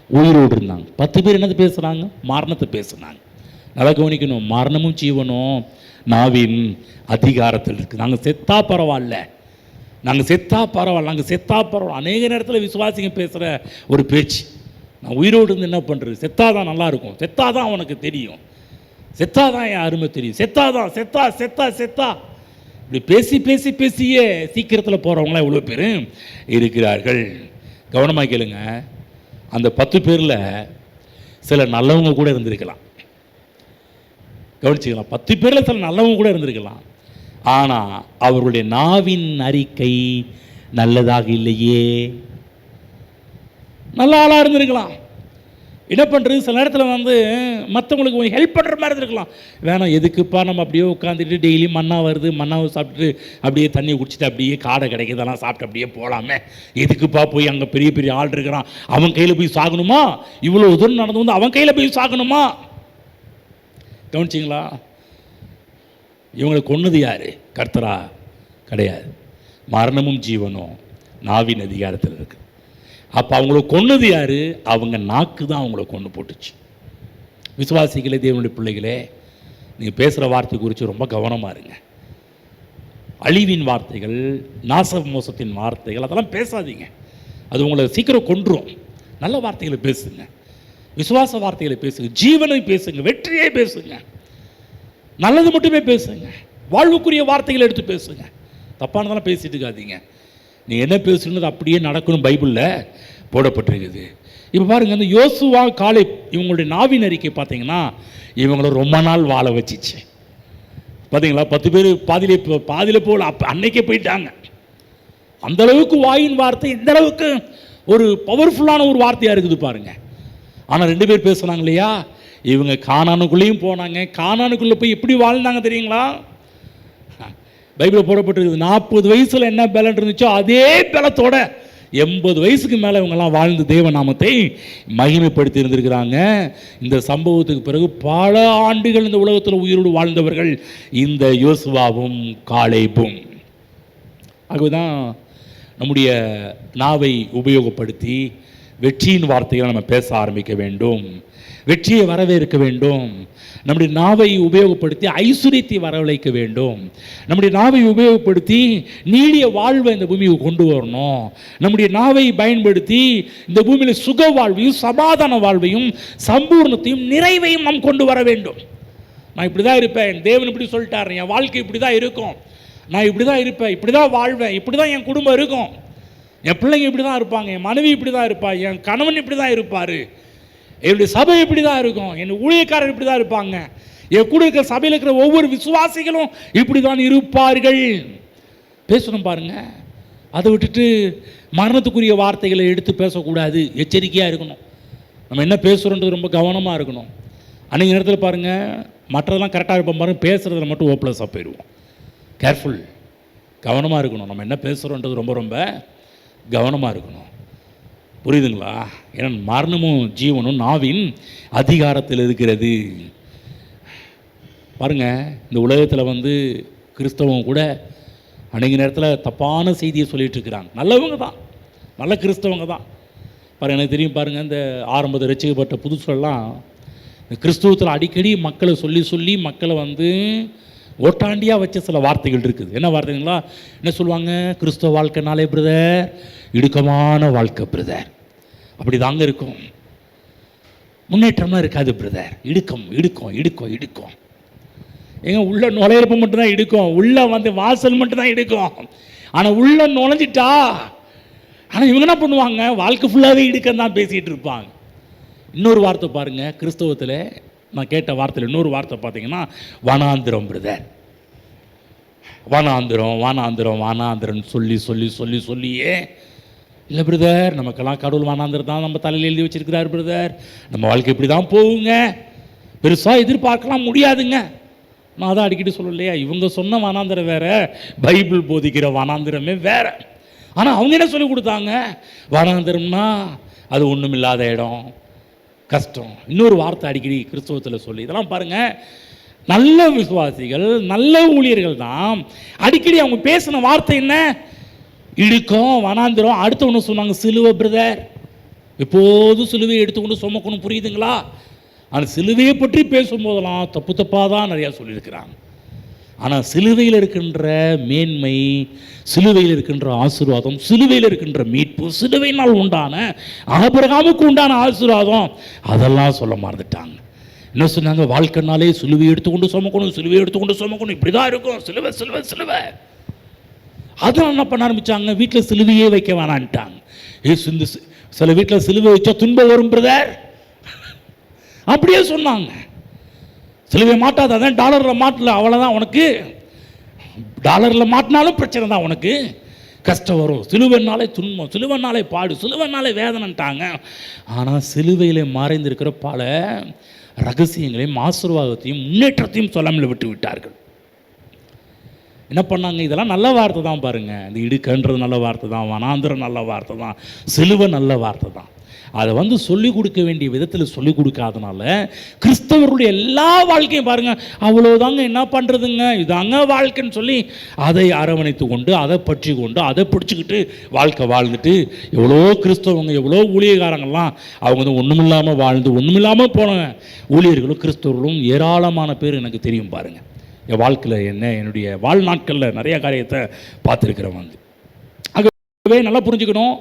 உயிரோடு இருந்தாங்க. 10 பேர் என்னது பேசுகிறாங்க? மரணத்தை பேசுனாங்க. நல்லா கவனிக்கணும். மரணமும் ஜீவனும் நாவின் அதிகாரத்தில் இருக்குது. நாங்கள் செத்தா பரவாயில்ல, நாங்கள் செத்தா பரவாயில்ல, நாங்கள் செத்தா பரவாயில்ல. அநேக நேரத்தில் விசுவாசிங்க பேசுகிற ஒரு பேச்சு. நான் உயிரோடு இருந்து என்ன பண்ணுறது, செத்தாதான் நல்லா இருக்கும், செத்தாதான் அவனுக்கு தெரியும், செத்தாதான் என் அருமை தெரியும், செத்தாதான் செத்தா செத்தா செத்தா. இப்படி பேசி பேசி பேசியே சீக்கிரத்தில் போகிறவங்களாம் எவ்வளோ பேர் இருக்கிறார்கள். கவனமாக கேளுங்க. அந்த 10 பேரில் சில நல்லவங்க கூட இருந்திருக்கலாம். கவனிச்சுக்கலாம். 10 பேரில் சில நல்லவங்க கூட இருந்திருக்கலாம். ஆனால் அவர்களுடைய நாவின் அறிக்கை நல்லதாக இல்லையே. நல்ல ஆளாக இருந்திருக்கலாம். என்ன பண்ணுறது, சில நேரத்தில் மற்றவங்களுக்கு ஹெல்ப் பண்ணுற மாதிரி இருந்திருக்கலாம். வேணாம், எதுக்குப்பா நம்ம அப்படியே உட்காந்துட்டு டெய்லி மண்ணா வருது, மண்ணாவை சாப்பிட்டுட்டு அப்படியே தண்ணி குடிச்சிட்டு அப்படியே காடை கிடைக்கிறதெல்லாம் சாப்பிட்டு அப்படியே போகலாமே, எதுக்குப்பா போய் அங்கே பெரிய பெரிய ஆள் இருக்கிறான் அவன் கையில் போய் சாகணுமா, இவ்வளோ தூரம் நடந்து வந்து அவன் கையில் போய் சாகணுமா. கவனிச்சிங்களா? இவங்களை கொன்னது யார்? கர்த்தரா? கிடையாது. மரணமும் ஜீவனும் நாவின் அதிகாரத்தில் இருக்குது. அப்போ அவங்கள கொன்னது யார்? அவங்க நாக்கு தான் அவங்கள கொண்டு போட்டுச்சு. விசுவாசிகளே, தேவனுடைய பிள்ளைகளே, நீங்கள் பேசுகிற வார்த்தை குறித்து ரொம்ப கவனமாக இருங்க. அழிவின் வார்த்தைகள், நாச மோசத்தின் வார்த்தைகள் அதெல்லாம் பேசாதீங்க. அது உங்களை சீக்கிரம் கொன்றும். நல்ல வார்த்தைகளை பேசுங்க, விசுவாச வார்த்தைகளை பேசுங்க, ஜீவனை பேசுங்க, வெற்றியை பேசுங்க, நல்லது மட்டுமே பேசுங்க, வாழ்வுக்குரிய வார்த்தைகளை எடுத்து பேசுங்க. தப்பானதெல்லாம் பேசிட்டு இருக்காதீங்க. நீ என்ன பேசுனது அப்படியே நடக்கணும், பைபிளில் போடப்பட்டிருக்குது. இப்போ பாருங்கள், அந்த யோசுவா காலேப் இவங்களுடைய நாவின் அறிக்கை பார்த்தீங்கன்னா இவங்கள ரொம்ப நாள் வாழ வச்சிச்சு. பார்த்தீங்களா? 10 பேர் பாதியிலே போகல, அப்போ அன்னைக்கே போயிட்டாங்க. அந்தளவுக்கு வாயின் வார்த்தை எந்த அளவுக்கு ஒரு பவர்ஃபுல்லான ஒரு வார்த்தையாக இருக்குது பாருங்க. ஆனால் 2 பேர் பேசுனாங்க இல்லையா, இவங்க கானானுக்குள்ளேயும் போனாங்க. கானானுக்குள்ளே போய் எப்படி வாழ்ந்தாங்க தெரியுங்களா? பைபிளில் போடப்பட்டிருக்குது. 40 வயசில் என்ன பலன் இருந்துச்சோ அதே பலத்தோட 80 வயசுக்கு மேலே இவங்கெல்லாம் வாழ்ந்து தேவநாமத்தை மகிமைப்படுத்தி இருந்திருக்கிறாங்க. இந்த சம்பவத்துக்கு பிறகு பல ஆண்டுகள் இந்த உலகத்தில் உயிரோடு வாழ்ந்தவர்கள் இந்த யோசுவாவும் காலேபும். ஆகவேதான் நம்முடைய நாவை உபயோகப்படுத்தி வெற்றியின் வார்த்தைகளை நம்ம பேச ஆரம்பிக்க வேண்டும், வெற்றியை வரவேற்க வேண்டும். நம்முடைய நாவை உபயோகப்படுத்தி ஐஸ்வர்யத்தை வரவழைக்க வேண்டும். நம்முடைய நாவை உபயோகப்படுத்தி நீடிய வாழ்வை இந்த பூமியை கொண்டு வரணும். நம்முடைய நாவை பயன்படுத்தி இந்த பூமியில் சுக வாழ்வையும் சமாதான வாழ்வையும் சம்பூர்ணத்தையும் நிறைவையும் நாம் கொண்டு வர வேண்டும். நான் இப்படி தான் இருப்பேன், தேவன் இப்படி சொல்லிட்டார், என் வாழ்க்கை இப்படி தான் இருக்கும், நான் இப்படி தான் இருப்பேன், இப்படி தான் வாழ்வேன், இப்படி தான் என் குடும்பம் இருக்கும், என் பிள்ளைங்க இப்படி தான் இருப்பாங்க, என் மனைவி இப்படி தான் இருப்பாள், என் கணவன் இப்படி தான் இருப்பார், என்னுடைய சபை இப்படி தான் இருக்கும், என் ஊழியக்காரர் இப்படி தான் இருப்பாங்க, என் கூட இருக்கிற சபையில் இருக்கிற ஒவ்வொரு விசுவாசிகளும் இப்படி தான் இருப்பார்கள் பேசணும் பாருங்க. அதை விட்டுட்டு மரணத்துக்குரிய வார்த்தைகளை எடுத்து பேசக்கூடாது. எச்சரிக்கையாக இருக்கணும். நம்ம என்ன பேசுகிறோன்றது ரொம்ப கவனமாக இருக்கணும். அன்றைக்கி நேரத்தில் பாருங்கள், மற்றதெல்லாம் கரெக்டாக இருப்போம் பாருங்கள், பேசுகிறதுல மட்டும் ஓப்ளஸாக போயிடுவோம். கேர்ஃபுல், கவனமாக இருக்கணும். நம்ம என்ன பேசுகிறோன்றது ரொம்ப ரொம்ப கவனமாக இருக்கணும். புரியுதுங்களா? ஏன்னா மரணமும் ஜீவனும் நாவின் அதிகாரத்தில் இருக்கிறது. பாருங்கள், இந்த உலகத்தில் கிறிஸ்தவம் கூட அநேக நேரத்தில் தப்பான செய்தியை சொல்லிகிட்டு இருக்கிறாங்க. நல்லவங்க தான், நல்ல கிறிஸ்தவங்க தான். பாருங்கள், எனக்கு தெரியும் பாருங்கள், இந்த ஆரம்பத்தில் ரசிக்கப்பட்ட புதுசுலாம் இந்த கிறிஸ்துவத்தில் அடிக்கடி மக்களை சொல்லி சொல்லி மக்களை ஓட்டாண்டியாக வச்ச சில வார்த்தைகள் இருக்குது. என்ன வார்த்தைங்களா? என்ன சொல்லுவாங்க? கிறிஸ்தவ வாழ்க்கைனாலே பிரதர் இடுக்கமான வாழ்க்கை பிரதர், அப்படி தாங்க இருக்கும், முன்னேற்றமாக இருக்காது பிரதர், இடுக்கம் இடுக்கம் இடுக்கம் இடுக்கம். எங்க உள்ள நுழையிறப்ப மட்டும்தான் இடுக்கும், உள்ள வாசல் மட்டும்தான் இடுக்கும். ஆனால் உள்ள நுழைஞ்சிட்டா, ஆனால் இவங்க என்ன பண்ணுவாங்க? வாழ்க்கை ஃபுல்லாகவே இடுக்கம் தான் பேசிகிட்டு இருப்பாங்க. இன்னொரு வார்த்தை பாருங்கள், கிறிஸ்தவத்தில் நான் கேட்ட வார்த்தையில் இன்னொரு வார்த்தை பார்த்தீங்கன்னா வனாந்திரம் பிரதர். வனாந்திரம் வனாந்திரம் வனாந்திரம்னு சொல்லி சொல்லி சொல்லி சொல்லியே இல்லை பிரதர், நமக்கெல்லாம் கடவுள் வனாந்திரம் தான் நம்ம தலையில் எழுதி வச்சிருக்கிறார் பிரதர், நம்ம வாழ்க்கை இப்படி தான் போகுங்க, பெருசாக எதிர்பார்க்கலாம் முடியாதுங்க. நான் அதான் அடிக்கடி சொல்லலையா, இவங்க சொன்ன வனாந்திரம் வேற, பைபிள் போதிக்கிற வனாந்திரமே வேற. ஆனால் அவங்க என்ன சொல்லி கொடுத்தாங்க? வனாந்திரம்னா அது ஒன்றும் இல்லாத இடம், கஷ்டம். இன்னொரு வார்த்தை அடிக்கடி கிறிஸ்தவத்தில் சொல்லி, இதெல்லாம் பாருங்கள், நல்ல விசுவாசிகள் நல்ல ஊழியர்கள் தான் அடிக்கடி அவங்க பேசின வார்த்தை என்ன? இடுக்கம் வனாந்திரம். அடுத்த ஒன்று சொன்னாங்க, சிலுவை பிரதர், எப்போதும் சிலுவை எடுத்துக்கொண்டு சுமக்கணும். புரியுதுங்களா? ஆனால் சிலுவையை பற்றி பேசும்போதெல்லாம் தப்பு தப்பாக தான் நிறையா சொல்லியிருக்கிறாங்க. ஆனால் சிலுவையில் இருக்கின்ற மேன்மை, சிலுவையில் இருக்கின்ற ஆசீர்வாதம், சிலுவையில் இருக்கின்ற மீட்பு, சிலுவையினால் உண்டான ஆபிரகாமுக்கு உண்டான ஆசீர்வாதம் அதெல்லாம் சொல்ல மறந்துட்டாங்க. என்ன சொன்னாங்க? வாழ்க்கைனாலே சிலுவை எடுத்துக்கொண்டு சுமக்கணும், சிலுவை எடுத்துக்கொண்டு சுமக்கணும், இப்படி தான் இருக்கும், சிலுவை சிலுவை சிலுவை. அதெல்லாம் என்ன பண்ண ஆரம்பித்தாங்க? வீட்டில் சிலுவையே வைக்க வேணான்ட்டாங்க. இந்த சில வீட்டில் சிலுவை வச்சா துன்பம் வரும் பிரதர் அப்படியே சொன்னாங்க. சிலுவை மாட்டாத, அதான் டாலரில் மாட்டல, அவ்வளோதான் உனக்கு. டாலரில் மாட்டினாலும் பிரச்சனை தான், உனக்கு கஷ்டம் வரும். சிலுவைனாலே துன்பம், சிலுவைனாலே பாடு, சிலுவைனாலே வேதனைட்டாங்க. ஆனால் சிலுவையில் மறைந்திருக்கிற பல ரகசியங்களையும் ஆசீர்வாதத்தையும் முன்னேற்றத்தையும் சொல்லாமல் விட்டு விட்டார்கள். என்ன பண்ணாங்க? இதெல்லாம் நல்ல வார்த்தை தான் பாருங்கள். இந்த இடுக்கன்றது நல்ல வார்த்தை தான், வனாந்திரம் நல்ல வார்த்தை தான், சிலுவை நல்ல வார்த்தை தான். அதை சொல்லிக் கொடுக்க வேண்டிய விதத்தில் சொல்லிக் கொடுக்காதனால கிறிஸ்தவர்களுடைய எல்லா வாழ்க்கையும் பாருங்கள், அவ்வளோதாங்க, என்ன பண்ணுறதுங்க, இதாங்க வாழ்க்கைன்னு சொல்லி அதை அரவணைத்து கொண்டு, அதை பற்றி கொண்டு, அதை பிடிச்சிக்கிட்டு வாழ்க்கை வாழ்ந்துட்டு எவ்வளோ கிறிஸ்தவங்க, எவ்வளோ ஊழியக்காரங்கள்லாம் அவங்க ஒன்றுமில்லாமல் வாழ்ந்து ஒன்றுமில்லாமல் போன ஊழியர்களும் கிறிஸ்தவர்களும் ஏராளமான பேர் எனக்கு தெரியும் பாருங்கள். என் வாழ்க்கையில் என்னுடைய வாழ்நாட்களில் நிறைய காரியத்தை பார்த்துருக்கிறவங்க. ஆகவே நல்லா புரிஞ்சுக்கணும்,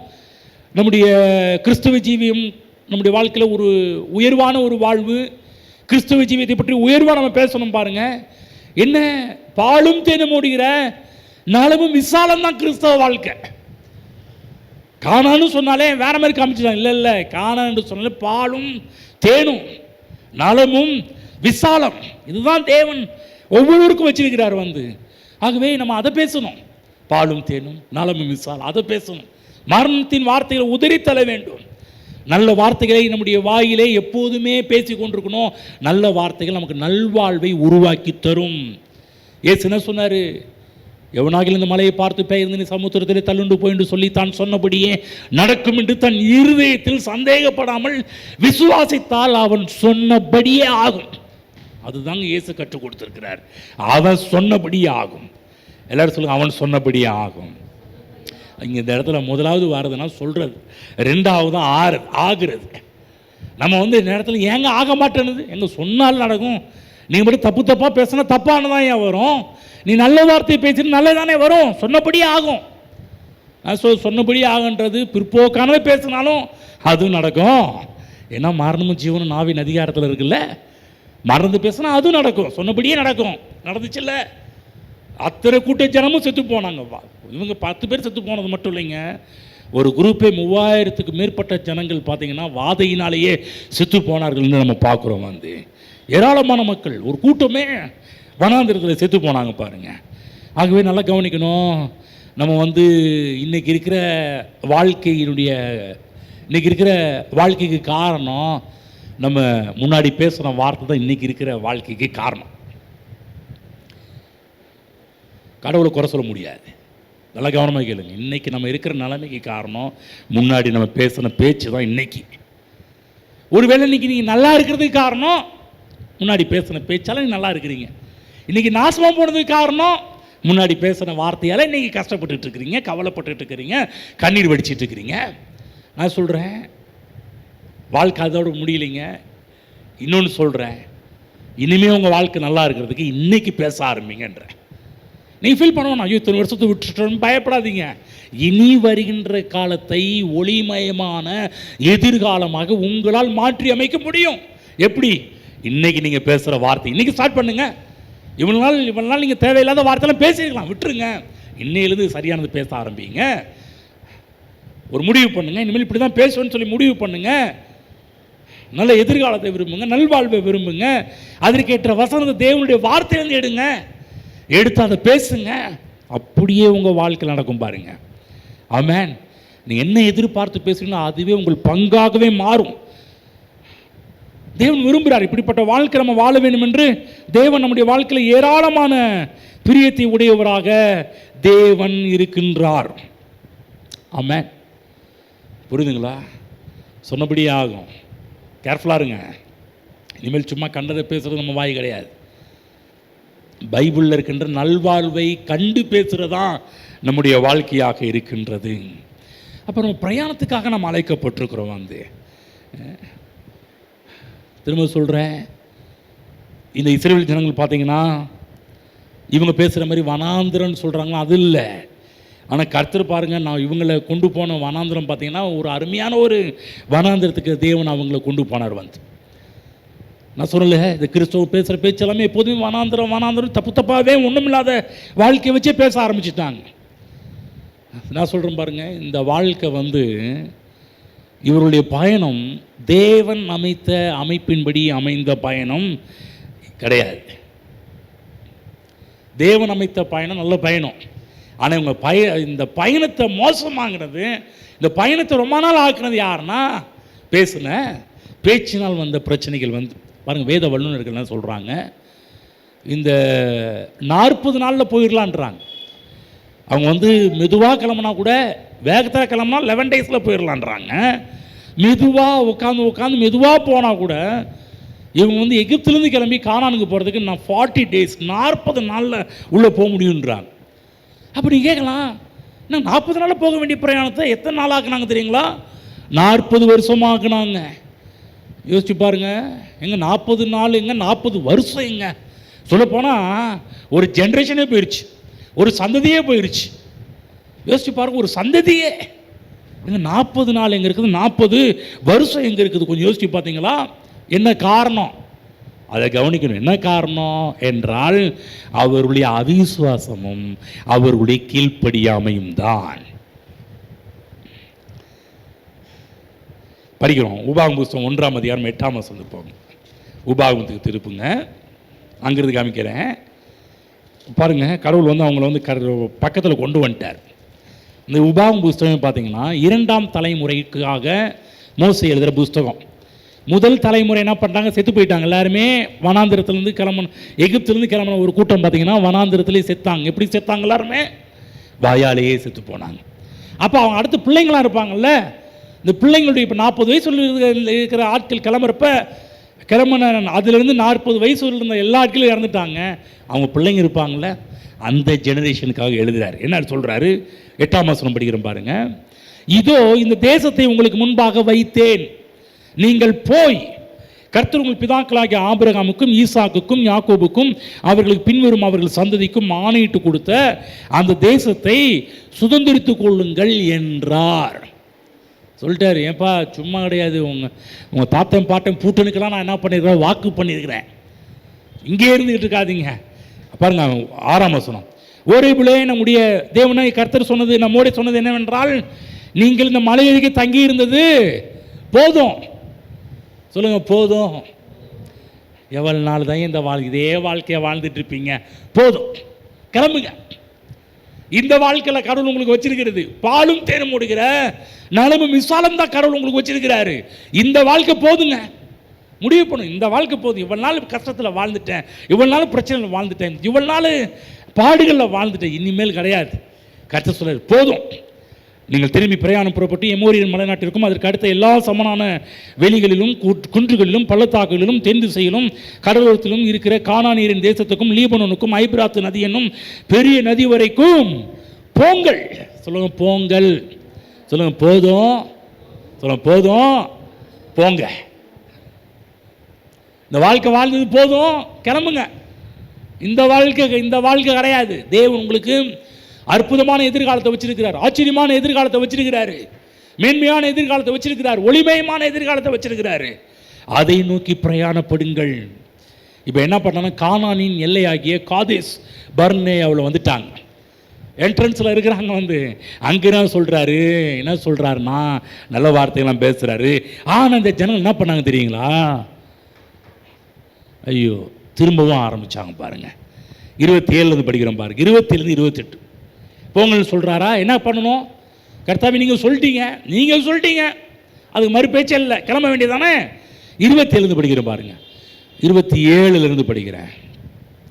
நம்முடைய கிறிஸ்தவ ஜீவியம், நம்முடைய வாழ்க்கையில் ஒரு உயர்வான ஒரு வாழ்வு, கிறிஸ்தவ ஜீவியத்தை பற்றி உயர்வாக நம்ம பேசணும் பாருங்கள். என்ன பாலும் தேனும் ஓடுகிற நலமும் விசாலம் தான் கிறிஸ்தவ வாழ்க்கை. கானான்னு சொன்னாலே வேற மாதிரி காமிச்சிட்டாங்க. இல்லை கானான்னு சொன்னாலே பாலும் தேனும் நலமும் விசாலம், இதுதான் தேவன் ஒவ்வொருவருக்கும் வச்சிருக்கிறார் ஆகவே நம்ம அதை பேசணும். பாலும் தேனும் நலமும் விசாலம், அதை பேசணும். மரணத்தின் வார்த்தைகளை உதறித்தள்ள வேண்டும். நல்ல வார்த்தைகளை நம்முடைய வாயிலே எப்போதுமே பேசி கொண்டிருக்கணும். நல்ல வார்த்தைகள் நமக்கு நல்வாழ்வை உருவாக்கி தரும். இயேசு என்ன சொன்னார்? எவனாகிலும் இந்த மலையை பார்த்து பெயர்ந்து சமுத்திரத்திலே தள்ளுண்டு போய் என்று சொல்லி தான் சொன்னபடியே நடக்கும் என்று தன் இருதயத்தில் சந்தேகப்படாமல் விசுவாசித்தால் அவன் சொன்னபடியே ஆகும். அதுதாங்க இயேசு கற்றுக் கொடுத்திருக்கிறார். அவன் சொன்னபடியே ஆகும். எல்லாரும் சொல்லுங்க, அவன் சொன்னபடியே ஆகும். இங்கே இந்த இடத்துல முதலாவது வாரதுன்னா சொல்கிறது, ரெண்டாவது ஆகிறது. நம்ம இந்த இடத்துல ஏங்க ஆக மாட்டேனுது? எங்கே சொன்னால் நடக்கும். நீங்கள் மட்டும் தப்பு தப்பாக பேசினா தப்பானதான் ஏன் வரும்? நீ நல்ல வார்த்தையை பேசினா நல்லதானே வரும். சொன்னபடியே ஆகும். சொன்னபடி ஆகுன்றது பிற்போக்கானவே பேசினாலும் அதுவும் நடக்கும். ஏன்னா மரணமும் ஜீவனும் நாவின் அதிகாரத்தில் இருக்குல்ல. மறந்து பேசினா அதுவும் நடக்கும், சொன்னபடியே நடக்கும். நடந்துச்சுல்ல, அத்தனை கூட்ட ஜனமும் செத்து போனாங்க. இவங்க 10 பேர் செத்து போனது மட்டும் இல்லைங்க, ஒரு குரூப்பே 3000க்கு மேற்பட்ட ஜனங்கள் பார்த்தீங்கன்னா வாதையினாலேயே செத்து போனார்கள்னு நம்ம பார்க்குறோம். ஏராளமான மக்கள், ஒரு கூட்டமே வனாந்திரத்தில் செத்து போனாங்க பாருங்க. ஆகவே நல்லா கவனிக்கணும். நம்ம இன்னைக்கு இருக்கிற வாழ்க்கைக்கு காரணம் நம்ம முன்னாடி பேசுகிற வார்த்தை தான் இன்றைக்கி இருக்கிற வாழ்க்கைக்கு காரணம். கடவுளை குறை சொல்ல முடியாது. நல்லா கவனமாக கேளுங்க. இன்றைக்கி நம்ம இருக்கிற நிலைமைக்கு காரணம் முன்னாடி நம்ம பேசின பேச்சு தான். இன்றைக்கி ஒருவேளை இன்றைக்கி நீங்கள் நல்லா இருக்கிறதுக்கு காரணம் முன்னாடி பேசின பேச்சால் நீங்கள் நல்லா இருக்கிறீங்க. இன்றைக்கி நாசமாக போனதுக்கு காரணம் முன்னாடி பேசின வார்த்தையால் இன்றைக்கி கஷ்டப்பட்டுட்டு இருக்கிறீங்க, கவலைப்பட்டுட்டு இருக்கிறீங்க, கண்ணீர் வடிச்சிட்டு இருக்கிறீங்க. நான் சொல்கிறேன், வாழ்க்கை அதோடு முடியலைங்க. இன்னொன்று சொல்கிறேன், இனிமேல் உங்கள் வாழ்க்கை நல்லா இருக்கிறதுக்கு இன்றைக்கி பேச ஆரம்பிங்கன்றேன். நீங்கள் ஃபீல் பண்ணுவோம், ஐயோ இத்தனை வருஷத்தை விட்டுட்டோன்னு பயப்படாதீங்க. இனி வருகின்ற காலத்தை ஒளிமயமான எதிர்காலமாக உங்களால் மாற்றி அமைக்க முடியும். எப்படி? இன்றைக்கி நீங்கள் பேசுகிற வார்த்தை இன்றைக்கி ஸ்டார்ட் பண்ணுங்கள். இவ்வளோ நாள் நீங்கள் தேவையில்லாத வார்த்தைலாம் பேசியிருக்கலாம், விட்டுருங்க. இன்னையிலேருந்து சரியானது பேச ஆரம்பிங்க. ஒரு முடிவு பண்ணுங்கள், இனிமேல் இப்படி தான் பேசுவேன்னு சொல்லி முடிவு பண்ணுங்கள். நல்ல எதிர்காலத்தை விரும்புங்க, நல்வாழ்வை விரும்புங்க. அதற்கேற்ற வசனத்தை தேவனுடைய வார்த்தையிலேருந்து எடுத்து அதை பேசுங்க. அப்படியே உங்கள் வாழ்க்கை நடக்கும் பாருங்க. ஆமென். நீங்கள் என்ன எதிர்பார்த்து பேசுறீங்களோ அதுவே உங்கள் பங்காகவே மாறும். தேவன் விரும்புகிறார் இப்படிப்பட்ட வாழ்க்கை நம்ம வாழ வேண்டும் என்று. தேவன் நம்முடைய வாழ்க்கையில் ஏராளமான பிரியத்தை உடையவராக தேவன் இருக்கின்றார். ஆமென். புரியுதுங்களா? சொன்னபடியே ஆகும். கேர்ஃபுல்லாக இருங்க. இனிமேல் சும்மா கண்டதை பேசுகிறது நம்ம வாய் கிடையாது. பைபிளில் இருக்கின்ற நல்வாழ்வை கண்டு பேசுகிறதான் நம்முடைய வாழ்க்கையாக இருக்கின்றது. அப்புறம் பிரயாணத்துக்காக நம்ம அழைக்கப்பட்டிருக்கிறோம். திரும்ப சொல்கிறேன், இந்த இஸ்ரவேல் ஜனங்கள் பார்த்தீங்கன்னா இவங்க பேசுகிற மாதிரி வனாந்திரம்னு சொல்கிறாங்களா, அது இல்லை. ஆனால் கர்த்தர் பாருங்கள், நான் இவங்களை கொண்டு போன வனாந்திரம் பார்த்தீங்கன்னா ஒரு அருமையான ஒரு வனாந்திரத்துக்கு தேவன் அவங்கள கொண்டு போனார். நான் சொல்லலை, இந்த கிறிஸ்தவ பேசுகிற பேச்சு எல்லாமே எப்போதுமே வனாந்திரம் தப்பு தப்பாகவே ஒன்றும் இல்லாத வாழ்க்கையை வச்சே பேச ஆரம்பிச்சிட்டாங்க. நான் சொல்கிறேன் பாருங்கள், இந்த வாழ்க்கை இவருடைய பயணம் தேவன் அமைத்த அமைப்பின்படி அமைந்த பயணம் கிடையாது. தேவன் அமைத்த பயணம் நல்ல பயணம். ஆனால் இவங்க இந்த பயணத்தை மோசமாகிறது, இந்த பயணத்தை ரொம்ப நாள் ஆக்குனது யாருன்னா பேசின பேச்சினால் வந்த பிரச்சனைகள் பாருங்கள். வேத வல்லுநர்கள் என்ன சொல்கிறாங்க, இந்த 40 நாளில் போயிடலான்றாங்க. அவங்க மெதுவாக கிளம்புனா கூட, வேகத்தில் கிளம்புனா 11 டேஸில் போயிடலான்றாங்க. மெதுவாக உட்காந்து மெதுவாக போனால் கூட இவங்க எகிப்திலேருந்து கிளம்பி கானானுக்கு போகிறதுக்கு நான் 40 டேஸ் 40 நாளில் உள்ளே போக முடியுன்றாங்க. அப்படி கேட்கலாம், நான் 40 நாளில் போக வேண்டிய பிரயாணத்தை எத்தனை நாள் ஆக்குனாங்க தெரியுங்களா? 40 வருஷமாக ஆக்குனாங்க. யோசிச்சு பாருங்க, எங்க 40 நாள் எங்க 40 வருஷம் எங்க? சொல்லப்போனால் ஒரு ஜென்ரேஷனே போயிடுச்சு, ஒரு சந்ததியே போயிடுச்சு. யோசிச்சு பாருங்க, ஒரு சந்ததியே எங்க 40 நாள் எங்கே இருக்குது, 40 வருஷம் எங்கே இருக்குது? கொஞ்சம் யோசிச்சு பார்த்தீங்களா? என்ன காரணம்? அதை கவனிக்கணும். என்ன காரணம் என்றால் அவருடைய அவிசுவாசமும் அவருடைய கீழ்ப்படியாமையும் தான். படிக்கிறோம். உபாகமம் புத்தகம் 1ஆம் அதிகாரம் 8ஆம் வசனம் போங்க. உபாகமத்துக்கு திருப்புங்க, அங்கிருந்து காமிக்கிறேன் பாருங்க. கடவுள் அவங்கள பக்கத்தில் கொண்டு வந்துட்டார். இந்த உபாகமம் புஸ்தகம் பார்த்தீங்கன்னா 2ஆம் தலைமுறைக்காக மோசே எழுதுகிற புஸ்தகம். முதல் தலைமுறை என்ன பண்ணுறாங்க, செத்து போயிட்டாங்க எல்லாருமே. வனாந்திரத்துலேருந்து எகிப்திலேருந்து கிளம்பின ஒரு கூட்டம் பார்த்தீங்கன்னா வனாந்திரத்துலேயே செத்தாங்க. எப்படி செத்தாங்க? எல்லாருமே வாயாலேயே செத்து போனாங்க. அப்போ அவங்க அடுத்து பிள்ளைங்களாம் இருப்பாங்கல்ல, இந்த பிள்ளைங்களுடைய இப்போ 40 வயசு இருக்கிற ஆட்கள் கிளம்பின அதுலேருந்து 40 வயசு இருந்த எல்லா ஆட்களும் இறந்துட்டாங்க. அவங்க பிள்ளைங்க இருப்பாங்கள்ல, அந்த ஜெனரேஷனுக்காக எழுதுறாரு. என்ன சொல்கிறாரு? 8ஆம் வசனம் படிக்கிறோம் பாருங்க. இதோ இந்த தேசத்தை உங்களுக்கு முன்பாக வைத்தேன், நீங்கள் போய் கர்த்தர் உங்கள் பிதாக்களாகிய ஆபிரகாமுக்கும் ஈசாக்குக்கும் யாக்கோபுக்கும் அவர்களுக்கு பின்வரும் அவர்கள் சந்ததிக்கும் ஆணையிட்டு கொடுத்த அந்த தேசத்தை சுதந்திரித்துக் கொள்ளுங்கள் என்றார். சொல்லிட்டாரு. ஏன்பா சும்மா கிடையாது, உங்கள் தாத்தன் பாட்டன் பூட்டனுக்கெல்லாம் நான் என்ன பண்ணியிருக்கிறேன், வாக்கு பண்ணியிருக்கிறேன். இங்கே இருந்துகிட்டு இருக்காதீங்க. பாருங்க 6ஆம் வசனம். ஓரேபிலே நம்முடைய தேவனை கர்த்தர் சொன்னது, நம்மோட சொன்னது என்னவென்றால், நீங்கள் இந்த மலையருகே தங்கி இருந்தது போதும். சொல்லுங்க, போதும். எவ்வளவு நாள் தான் இந்த இதே வாழ்க்கையை வாழ்ந்துட்டு இருப்பீங்க? போதும், கிளம்புங்க. இந்த வாழ்க்கையில் கடவுள் உங்களுக்கு வச்சிருக்கிறது பாலும் தேனும் ஓடுகிற நலமும் விசாலம் தான் கடவுள் உங்களுக்கு வச்சிருக்கிறாரு. இந்த வாழ்க்கை போதுங்க, முடிவு பண்ணும். இந்த வாழ்க்கை போதும். இவ்வளவு நாள் கஷ்டத்தில் வாழ்ந்துட்டேன், இவ்வளவு நாள் பிரச்சனையில் வாழ்ந்துட்டேன், இவ்வளவு நாள் பாடுகளில் வாழ்ந்துட்டேன், இனிமேல் கிடையாது. கர்த்தர் சொல்றாரு, போதும். நீங்கள் திரும்பி பிரயாணம் புறப்பட்டு எமோரியன் மலைநாட்டிற்கும் அதற்கு அடுத்த எல்லா சமனான வெளிகளிலும் குன்றுகளிலும் பள்ளத்தாக்குகளிலும் தென் திசையிலும் கடலோரத்திலும் இருக்கிற கானானியரின் தேசத்துக்கும் லீபனோனுக்கும் ஐபிராத்து நதி என்னும் பெரிய நதி வரைக்கும் போங்கள். சொல்லுங்க, போங்கள். சொல்லுங்க, போதும். சொல்லுங்க, போதும், போங்க. இந்த வாழ்க்கை வாழ்ந்தது போதும், கிளம்புங்க. இந்த வாழ்க்கை கிடையாது. தேவன் உங்களுக்கு அற்புதமான எதிர்காலத்தை வச்சிருக்கிறார், ஆச்சரியமான எதிர்காலத்தை வச்சிருக்கிறாரு, மேன்மையான எதிர்காலத்தை வச்சிருக்கிறார், ஒளிமயமான எதிர்காலத்தை வச்சிருக்கிறாரு. அதை நோக்கி பிரயாணப்படுங்கள். இப்போ என்ன பண்ணாங்க, கானானின் எல்லையாகிய காதேஸ் பர்னே அவளை வந்துட்டாங்க. என்ட்ரன்ஸில் இருக்கிறாங்க. அங்கே என்ன சொல்கிறாருன்னா நல்ல வார்த்தைகள்லாம் பேசுகிறாரு. ஆனால் இந்த ஜனங்கள் என்ன பண்ணாங்க தெரியுங்களா? ஐயோ, திரும்பவும் ஆரம்பித்தாங்க. பாருங்கள், 27 படிக்கிறோம் பாருங்க. 27 28 போங்கன்னு சொல்கிறாரா? என்ன பண்ணணும்? கர்த்தாவே நீங்கள் சொல்லிட்டீங்க, அதுக்கு மறு பேச்சே இல்லை, கிளம்ப வேண்டியதானே. 27 படிக்கிறேன் பாருங்க. 27 படிக்கிறேன்.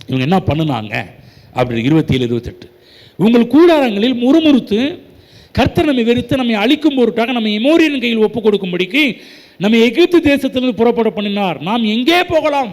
இவங்க என்ன பண்ணுனாங்க அப்படி? 27 28 உங்கள் கூடாரங்களில் முறுமுறுத்து கர்த்தர் நம்மை வெறுத்து நம்மை அழிக்கும் பொருட்டாக நம்ம எமோரியன் கையில் ஒப்புக் கொடுக்கும்படிக்கு நம்ம எகிப்து தேசத்திலிருந்து புறப்பட பண்ணினார். நாம் எங்கே போகலாம்?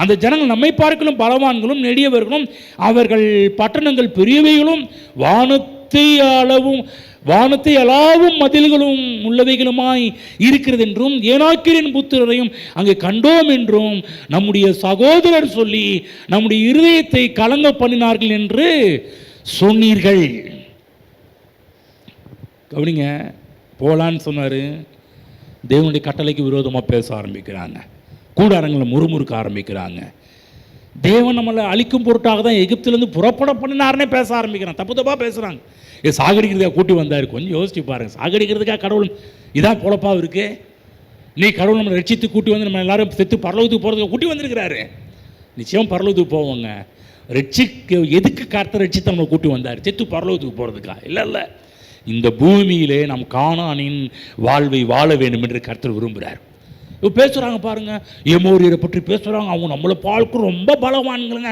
அந்த ஜனங்கள் நம்மை பார்க்கலும் பலவான்களும் நெடியவர்களும் அவர்கள் பட்டணங்கள் பெரியவைகளும் வானத்தை அளவும் வானத்தை அளாவும் மதில்களும் உள்ளவைகளுமாய் இருக்கிறது என்றும் ஏனாக்கிரின் புத்திரரையும் அங்கே கண்டோம் என்றும் நம்முடைய சகோதரர் சொல்லி நம்முடைய இருதயத்தை கலங்க பண்ணினார்கள் என்று சொன்னீர்கள். கவனிங்க, போலான்னு சொன்னார். தேவனுடைய கட்டளைக்கு விரோதமாக பேச ஆரம்பிக்கிறாங்க. கூடாரங்களை முறுமுறுக்க ஆரம்பிக்கிறாங்க. தேவன் நம்மளை அழிக்கும் பொருட்டாக தான் எகிப்திலேருந்து புறப்பட பண்ணினார்னே பேச ஆரம்பிக்கிறாங்க. தப்பு தப்பாக பேசுகிறாங்க. சாகடிக்கிறதுக்காக கூட்டி வந்தார். கொஞ்சம் யோசிச்சு பாருங்கள். சாகடிக்கிறதுக்காக கடவுள் இதான் பொழப்பாக இருக்கு. நீ கடவுள் நம்மளை ரட்சித்து கூட்டி வந்து நம்ம எல்லாரும் செத்து பரலோகத்துக்கு போகிறதுக்கு கூட்டி வந்திருக்கிறாரு. நிச்சயம் பரலோகத்துக்கு போவோங்க. எதுக்கு கர்த்தர் ரட்சித்து நம்மளை கூட்டி வந்தார்? செத்து பரலோகத்துக்கு போகிறதுக்கா? இல்லை. இந்த பூமியிலே நம் கானானின் வாழ்வை வாழ வேண்டும் என்று கர்த்தர் விரும்புகிறார். இப்போ பேசுகிறாங்க பாருங்கள், எமோரியரை பற்றி பேசுகிறாங்க. அவங்க நம்மளை பார்க்க ரொம்ப பலவான்களுங்க.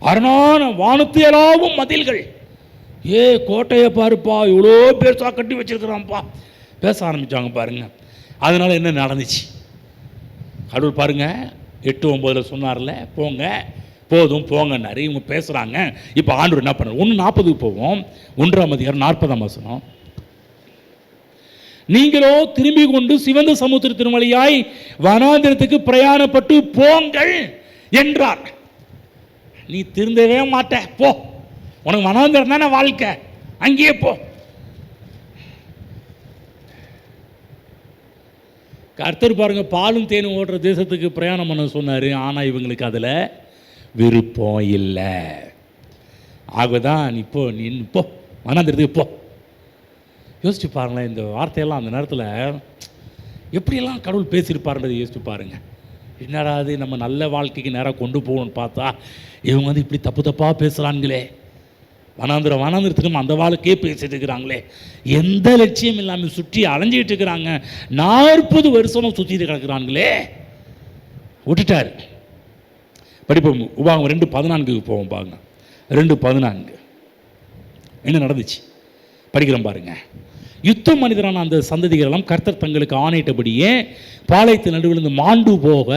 அரணான வானத்தியலாவும் மதில்கள். கோட்டையை பாருப்பா, இவ்வளோ பேசா கட்டி வச்சிருக்கிறான்ப்பா, பேச ஆரம்பித்தாங்க பாருங்கள். அதனால் என்ன நடந்துச்சு? கடவுள் பாருங்கள் 8:9 சொன்னார்ல, போங்க போதும் போங்கன்னாரு. இவங்க பேசுகிறாங்க. இப்போ ஆண்டவர் என்ன பண்ணார்? 1:40 போவோம். 1ஆம் அதிகாரம் 40ஆம் வசனம். நீங்களோ திரும்பி கொண்டு சிவந்த சமுத்திரத்தின் வழியாய் வனாந்திரத்துக்கு பிரயாணப்பட்டு போங்கள் என்றார். நீ திருந்தவே மாட்ட, போ, உனக்கு வனாந்திரம் தானே வாழ்க்கை, அங்கேயே போ. கர்த்தர் பாருங்க, பாலும் தேனும் ஓடுற தேசத்துக்கு பிரயாணம் பண்ண சொன்னார். ஆனால் இவங்களுக்கு அதில் விருப்பம் இல்லை. ஆகதான் நீ போ, வனாந்திரத்துக்கு போ. யோசிச்சு பாருங்களேன், இந்த வார்த்தையெல்லாம் அந்த நேரத்தில் எப்படியெல்லாம் கடவுள் பேசியிருப்பாருன்றதை யோசிச்சு பாருங்கள். என்னடா அது, நம்ம நல்ல வாழ்க்கைக்கு நேராக கொண்டு போகணும்னு பார்த்தா இவங்க வந்து இப்படி தப்பு தப்பாக பேசுகிறாங்களே. வனாந்திரத்துக்கு அந்த வாழ்க்கையே பேசிட்டு இருக்கிறாங்களே. எந்த லட்சியம் இல்லாமல் சுற்றி அலைஞ்சிக்கிட்டு இருக்கிறாங்க. 40 வருஷமும் சுற்றிட்டு கிடக்கிறாங்களே. விட்டுட்டார். படிப்போம். உபாகம் 2:14 போவோம் பாருங்க. 2:14 என்ன நடந்துச்சு படிக்கிறோம் பாருங்க. யுத்த மனிதரான அந்த சந்ததிகளெல்லாம் கர்த்தர் தங்களுக்கு ஆணையிட்டபடியே பாளையத்து நடுவிலிருந்து மாண்டு போக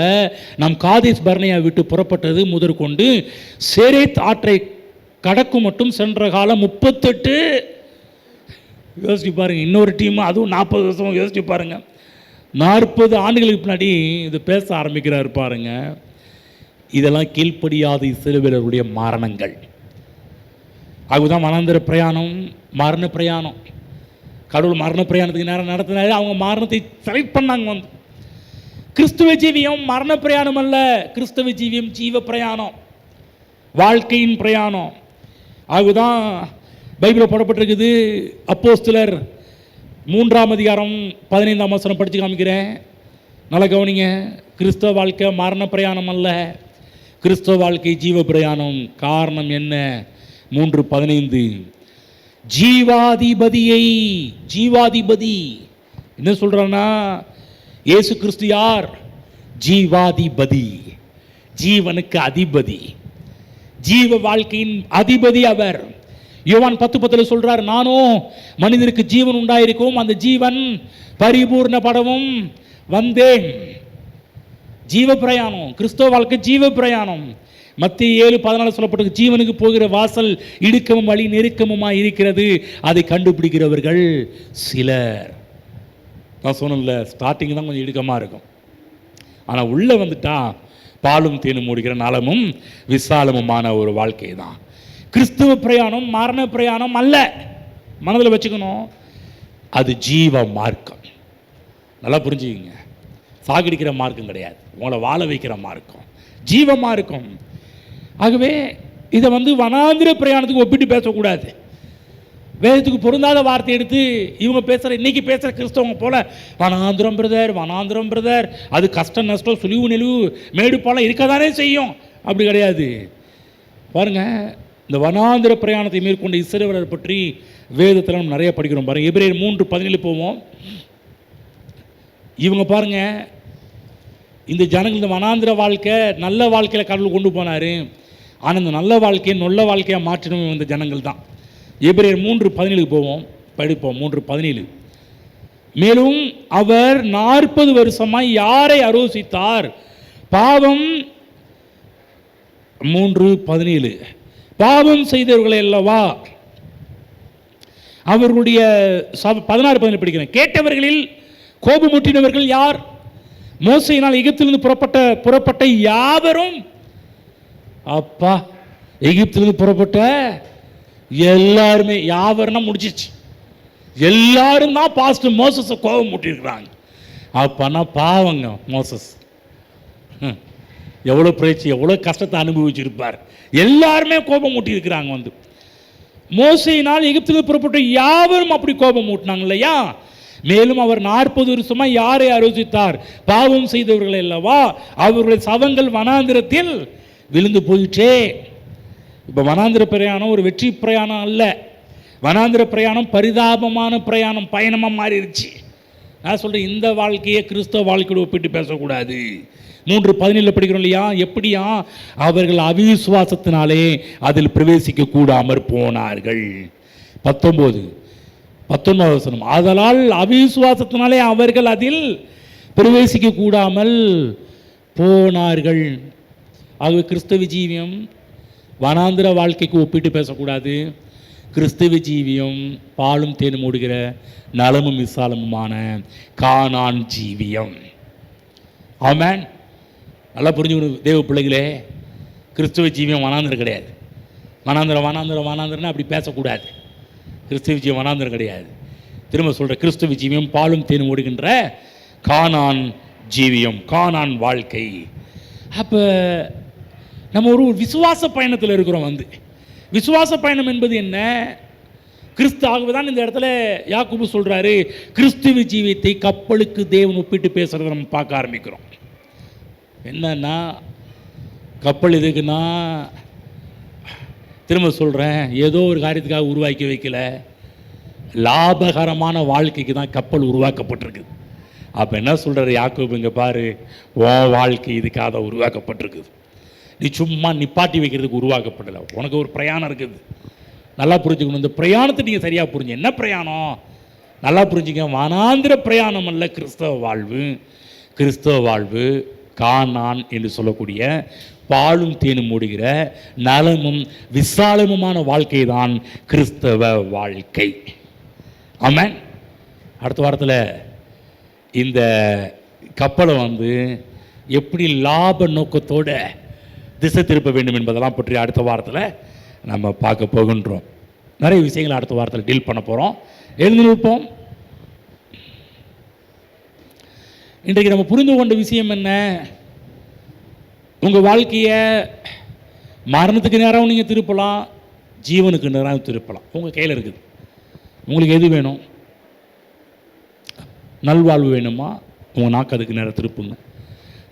நாம் காதேஸ் பர்னேயா விட்டு புறப்பட்டது முதற்கொண்டு சேரேத் ஆற்றை கடக்கும் மட்டும் சென்ற காலம் 38. யோசிச்சு பாருங்க. இன்னொரு டீம், அதுவும் 40 வருஷம். யோசிச்சு பாருங்க. 40 ஆண்டுகளுக்கு பின்னாடி இது பேச ஆரம்பிக்கிறார் பாருங்க. இதெல்லாம் கீழ்ப்படியாத இஸ்ரவேலருடைய மரணங்கள். அதுதான் வனாந்திர பிரயாணம், மரண பிரயாணம். கடவுள் மரண பிரயாணத்துக்கு நேரம் நடத்தினாரு. அவங்க மரணத்தை செலக்ட் பண்ணாங்க. வந்து கிறிஸ்துவ ஜீவியம் மரண பிரயாணம் அல்ல. கிறிஸ்தவ ஜீவியம் ஜீவ பிரயாணம், வாழ்க்கையின் பிரயாணம். அதுதான் பைபிளில் போடப்பட்டிருக்குது. அப்போஸ்தலர் 3ஆம் அதிகாரம் 15ஆம் வசனம் படித்து காமிக்கிறேன். நல்லா கவனிங்க. கிறிஸ்தவ வாழ்க்கை மரண பிரயாணம் அல்ல, கிறிஸ்தவ வாழ்க்கை ஜீவ பிரயாணம். காரணம் என்ன? 3:15 ஜீவாதிபதி என்ன சொல்றான்னா, இயேசு கிறிஸ்து யார்? ஜீவாதிபதி, ஜீவனுக்கு அதிபதி, ஜீவ வாழ்க்கையின் அதிபதி அவர். யோவான் 10:10 சொல்றார், நானும் மனிதருக்கு ஜீவன் உண்டாயிருக்கும், அந்த ஜீவன் பரிபூர்ணப்படவும் வந்தேன். ஜீவ பிரயாணம், கிறிஸ்தவ வாழ்க்கை ஜீவ பிரயாணம். மத்திய 7:14 சொல்லப்பட்டது, ஜீவனுக்கு போகிற வாசல் இடுக்கமும் வழி நெருக்கமுமாய் இருக்கிறது, அதை கண்டுபிடிக்கிறவர்கள் சிலர். நான் சொன்னேன்ல, ஸ்டார்டிங் தான் கொஞ்சம் இடுக்கமாக இருக்கும், ஆனால் உள்ளே வந்துட்டா பாலும் தேனும் மூடுகிற நலமும் விசாலமுமான ஒரு வாழ்க்கை தான் கிறிஸ்துவ பிரயாணம். மரண பிரயாணம் அல்ல, மனதில் வச்சுக்கணும். அது ஜீவ மார்க்கம். நல்லா புரிஞ்சுக்கிங்க. சாகடிக்கிற மார்க்கம் கிடையாது, உங்களை வாழ வைக்கிற மார்க்கம், ஜீவ மார்க்கம். ஆகவே இதை வனாந்திர பிரயாணத்துக்கு ஒப்பிட்டு பேசக்கூடாது. வேதத்துக்கு பொருந்தாத வார்த்தை எடுத்து இவங்க பேசுகிற, இன்றைக்கி பேசுகிற கிறிஸ்தவங்க போல் வனாந்திரம் பிரதர், அது கஷ்டம் நஷ்டம் சுழிவு நெளிவு மேடு பாலம் இருக்க தானே செய்யும். அப்படி கிடையாது. பாருங்கள், இந்த வனாந்திர பிரயாணத்தை மேற்கொண்ட இஸ்ரவேலர் பற்றி வேதத்தில் நம்ம நிறைய படிக்கிறோம். பாருங்கள், எபிரேயர் 3:17 போவோம். இவங்க பாருங்கள், இந்த ஜனங்கள் இந்த வனாந்திர வாழ்க்கை நல்ல வாழ்க்கையில் கடவுள் கொண்டு போனார். ஆனால் இந்த நல்ல வாழ்க்கையை நொல்ல வாழ்க்கையாக மாற்றணும் இந்த ஜனங்கள் தான். எபிரேயர் 3:17 போவோம், படிப்போம். 3:17 மேலும் அவர் 40 வருஷமாய் யாரை அரோசித்தார்? பாவம் 3:17 பாவம் செய்தவர்களை அல்லவா. அவர்களுடைய 16 படிக்கிறேன். கேட்டவர்களில் கோபமூட்டினவர்கள் யார்? மோசையினால் எகிப்திலிருந்து புறப்பட்ட யாவரும். அப்பா, எகிப்திலிருந்து புறப்பட்ட எல்லாருமே, யாவருன்னா முடிச்சிச்சு. எல்லாரும் தான் பாஸ்டர் மோசஸை கோபம் மூட்டியிருக்கிறாங்க. அப்பனா பாவங்க மோசஸ் எவ்வளோ பிரச்சனை, எவ்வளோ கஷ்டத்தை அனுபவிச்சிருப்பார். எல்லாருமே கோபம் மூட்டியிருக்கிறாங்க. வந்து மோசையினால் எகிப்திலிருந்து புறப்பட்ட யாவரும் அப்படி கோபம் மூட்டினாங்க இல்லையா? மேலும் அவர் 40 வருஷமா யாரை ஆலோசித்தார்? பாவம் செய்தவர்கள் அல்லவா? அவர்களுடைய சவங்கள் வனாந்திரத்தில் விழுந்து போயிட்டே. இப்போ வனாந்திர பிரயாணம் ஒரு வெற்றி பிரயாணம் அல்ல. வனாந்திர பிரயாணம் பரிதாபமான பிரயாணம், பயணமாக மாறிடுச்சு. நான் சொல்கிறேன், இந்த வாழ்க்கையை கிறிஸ்தவ வாழ்க்கையோடு ஒப்பிட்டு பேசக்கூடாது. 3:17 படிக்கிறோம் இல்லையா? எப்படியா? அவர்கள் அவிசுவாசத்தினாலே அதில் பிரவேசிக்க கூடாமற் போனார்கள். 19 வசனம், ஆதலால் அவிசுவாசத்தினாலே அவர்கள் அதில் பிரவேசிக்க கூடாமல் போனார்கள். ஆகவே கிறிஸ்தவ ஜீவியம் வனாந்திர வாழ்க்கைக்கு ஒப்பிட்டு பேசக்கூடாது. கிறிஸ்தவ ஜீவியம் பாலும் தேனும் ஓடுகிற நலமும் விசாலமுமான கானான் ஜீவியம். ஆமென். நல்லா புரிஞ்சுக்கணும் தேவ பிள்ளைகளே, கிறிஸ்தவ ஜீவியம் வனாந்திரம் கிடையாது. வனாந்திரம்னா அப்படி பேசக்கூடாது. கிறிஸ்தவ ஜீவியம் வனாந்திரம் கிடையாது. திரும்ப சொல்கிற, கிறிஸ்தவ ஜீவியம் பாலும் தேனும் ஓடுகின்ற கானான் ஜீவியம், கானான் வாழ்க்கை. அப்போ நம்ம ஒரு விசுவாச பயணத்தில் இருக்கிறோம். வந்து விசுவாச பயணம் என்பது என்ன? கிறிஸ்து. ஆகவே தான் இந்த இடத்துல யாக்கோபு சொல்கிறாரு, கிறிஸ்துவ ஜீவியத்தை கப்பலுக்கு தேவன் ஒப்பிட்டு பேசுகிறத நம்ம பார்க்க ஆரம்பிக்கிறோம். என்னன்னா, கப்பல் எதுக்குன்னா, திரும்ப சொல்கிறேன், ஏதோ ஒரு காரியத்துக்காக உருவாக்கி வைக்கல, லாபகரமான வாழ்க்கைக்கு தான் கப்பல் உருவாக்கப்பட்டிருக்குது. அப்போ என்ன சொல்கிறாரு யாக்கோபு, இங்கே பாரு, உன் வாழ்க்கை இதுக்காக தான் உருவாக்கப்பட்டிருக்குது. நீ சும்மா நிப்பாட்டி வைக்கிறதுக்கு உருவாக்கப்படலை. உனக்கு ஒரு பிரயாணம் இருக்குது. நல்லா புரிஞ்சுக்கணும். இந்த பிரயாணத்தை நீங்கள் சரியாக புரிஞ்சு. என்ன பிரயாணம்? நல்லா புரிஞ்சுங்க. வனாந்திர பிரயாணம் அல்ல கிறிஸ்தவ வாழ்வு. கிறிஸ்தவ வாழ்வு கானான் என்று சொல்லக்கூடிய பாலும் தேனும் மூடுகிற நலமும் விசாலமுமான வாழ்க்கை தான் கிறிஸ்தவ வாழ்க்கை. ஆமென். அடுத்த வாரத்தில் இந்த கப்பலை வந்து எப்படி லாப நோக்கத்தோட திசை திருப்ப வேண்டும் என்பதெல்லாம் பற்றி அடுத்த வாரத்தில் நம்ம பார்க்க போகின்றோம். நிறைய விஷயங்களை அடுத்த வாரத்தில் டீல் பண்ண போகிறோம். எழுந்து நிற்போம். இன்றைக்கு நம்ம புரிந்து கொண்ட விஷயம் என்ன? உங்கள் வாழ்க்கையை மரணத்துக்கு நேரம் நீங்கள் திருப்பலாம், ஜீவனுக்கு நேரம் திருப்பலாம். உங்கள் கையில் இருக்குது. உங்களுக்கு எது வேணும்? நல்வாழ்வு வேணுமா? உங்கள் நாக்கு அதுக்கு நேரம் திருப்புங்க.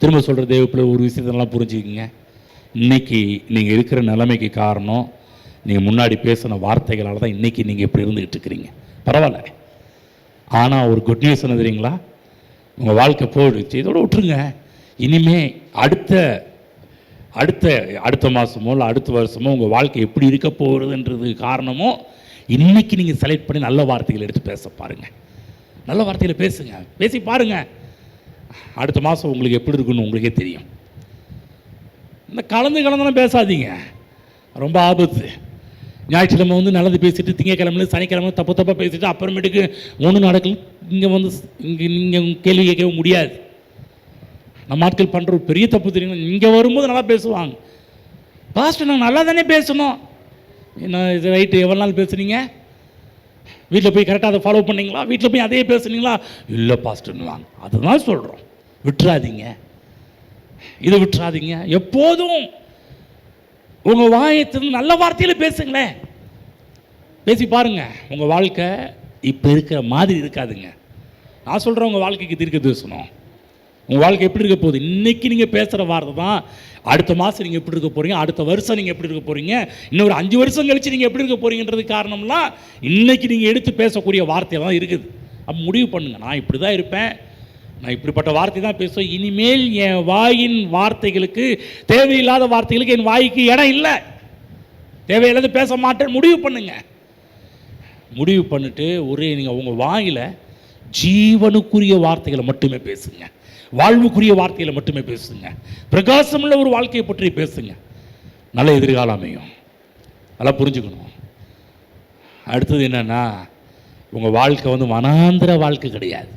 திரும்ப சொல்கிற தேவப்பிள்ளை, ஒரு விஷயத்தெல்லாம் புரிஞ்சுக்கிங்க. இன்றைக்கி நீங்கள் இருக்கிற நிலைமைக்கு காரணம் நீங்கள் முன்னாடி பேசின வார்த்தைகளால் தான் இன்றைக்கி நீங்கள் இப்படி இருந்துக்கிட்டு இருக்கிறீங்க. பரவாயில்ல. ஆனால் ஒரு குட் நியூஸ் என்ன தெரியுங்களா? உங்கள் வாழ்க்கை போயிடுச்சு, இதோட விட்டுருங்க. இனிமே அடுத்த மாதமோ இல்லை அடுத்த வருஷமோ உங்கள் வாழ்க்கை எப்படி இருக்க போகிறதுன்றது காரணமோ இன்றைக்கி நீங்கள் செலக்ட் பண்ணி நல்ல வார்த்தைகள் எடுத்து பேச பாருங்கள். நல்ல வார்த்தையில் பேசுங்க, பேசி பாருங்கள். அடுத்த மாதம் உங்களுக்கு எப்படி இருக்குன்னு உங்களுக்கே தெரியும். இந்த கலந்துலாம் பேசாதீங்க, ரொம்ப ஆபத்து. ஞாயிற்றுக்கிழமை வந்து நல்லது பேசிட்டு திங்கக்கிழமை சனிக்கிழமை தப்பாக பேசிட்டு அப்புறமேட்டுக்கு ஒன்றும் நடக்கல இங்கே வந்து நீங்கள் கேள்வி கேட்கவே முடியாது. நம்ம ஆட்கள் பண்ணுற ஒரு பெரிய தப்பு தெரியும். இங்கே வரும்போது நல்லா பேசுவாங்க. பாஸ்டர் நாங்கள் நல்லா தானே பேசணும். என்ன இது ரைட்டு, எவ்வளோ நாள் பேசுனீங்க? வீட்டில் போய் கரெக்டாக அதை ஃபாலோ பண்ணிங்களா? வீட்டில் போய் அதே பேசுனீங்களா? இல்லை பாஸ்டர்னு வாங்க. அதுதான் சொல்கிறோம். விட்டுறாதீங்க, இதை விட்டுறாதீங்க. எப்போதும் உங்கள் வாயத்திலிருந்து நல்ல வார்த்தையில் பேசுங்களேன். பேசி பாருங்க. உங்கள் வாழ்க்கை இப்போ இருக்கிற மாதிரி இருக்காதுங்க. நான் சொல்கிறேன், உங்கள் வாழ்க்கைக்கு தீர்க்க பேசணும். உங்கள் வாழ்க்கை எப்படி இருக்க போகுது? இன்றைக்கி நீங்கள் பேசுகிற வார்த்தை தான் அடுத்த மாதம் நீங்கள் எப்படி இருக்க போகிறீங்க, அடுத்த வருஷம் நீங்கள் எப்படி இருக்க போகிறீங்க, இன்னொரு 5 வருஷம் கழித்து நீங்கள் எப்படி இருக்க போகிறீங்கன்றது காரணம்லாம் இன்றைக்கி நீங்கள் எடுத்து பேசக்கூடிய வார்த்தையில் தான் இருக்குது. அப்போ முடிவு பண்ணுங்கள், நான் இப்படி தான் இருப்பேன், நான் இப்படிப்பட்ட வார்த்தை தான் பேசுவேன். இனிமேல் என் வாயின் வார்த்தைகளுக்கு, தேவையில்லாத வார்த்தைகளுக்கு என் வாய்க்கு இடம் இல்லை, தேவையில்லாத பேச மாட்டேன். முடிவு பண்ணுங்க. முடிவு பண்ணிட்டு நீங்கள் உங்கள் வாயில் ஜீவனுக்குரிய வார்த்தைகளை மட்டுமே பேசுங்க, வாழ்வுக்குரிய வார்த்தைகளை மட்டுமே பேசுங்க, பிரகாசமுள்ள ஒரு வாழ்க்கையை பற்றி பேசுங்க. நல்ல எதிர்காலம் அமையும். நல்லா புரிஞ்சுக்கணும். அடுத்தது என்னன்னா, உங்கள் வாழ்க்கை வந்து வனாந்திர வாழ்க்கை கிடையாது.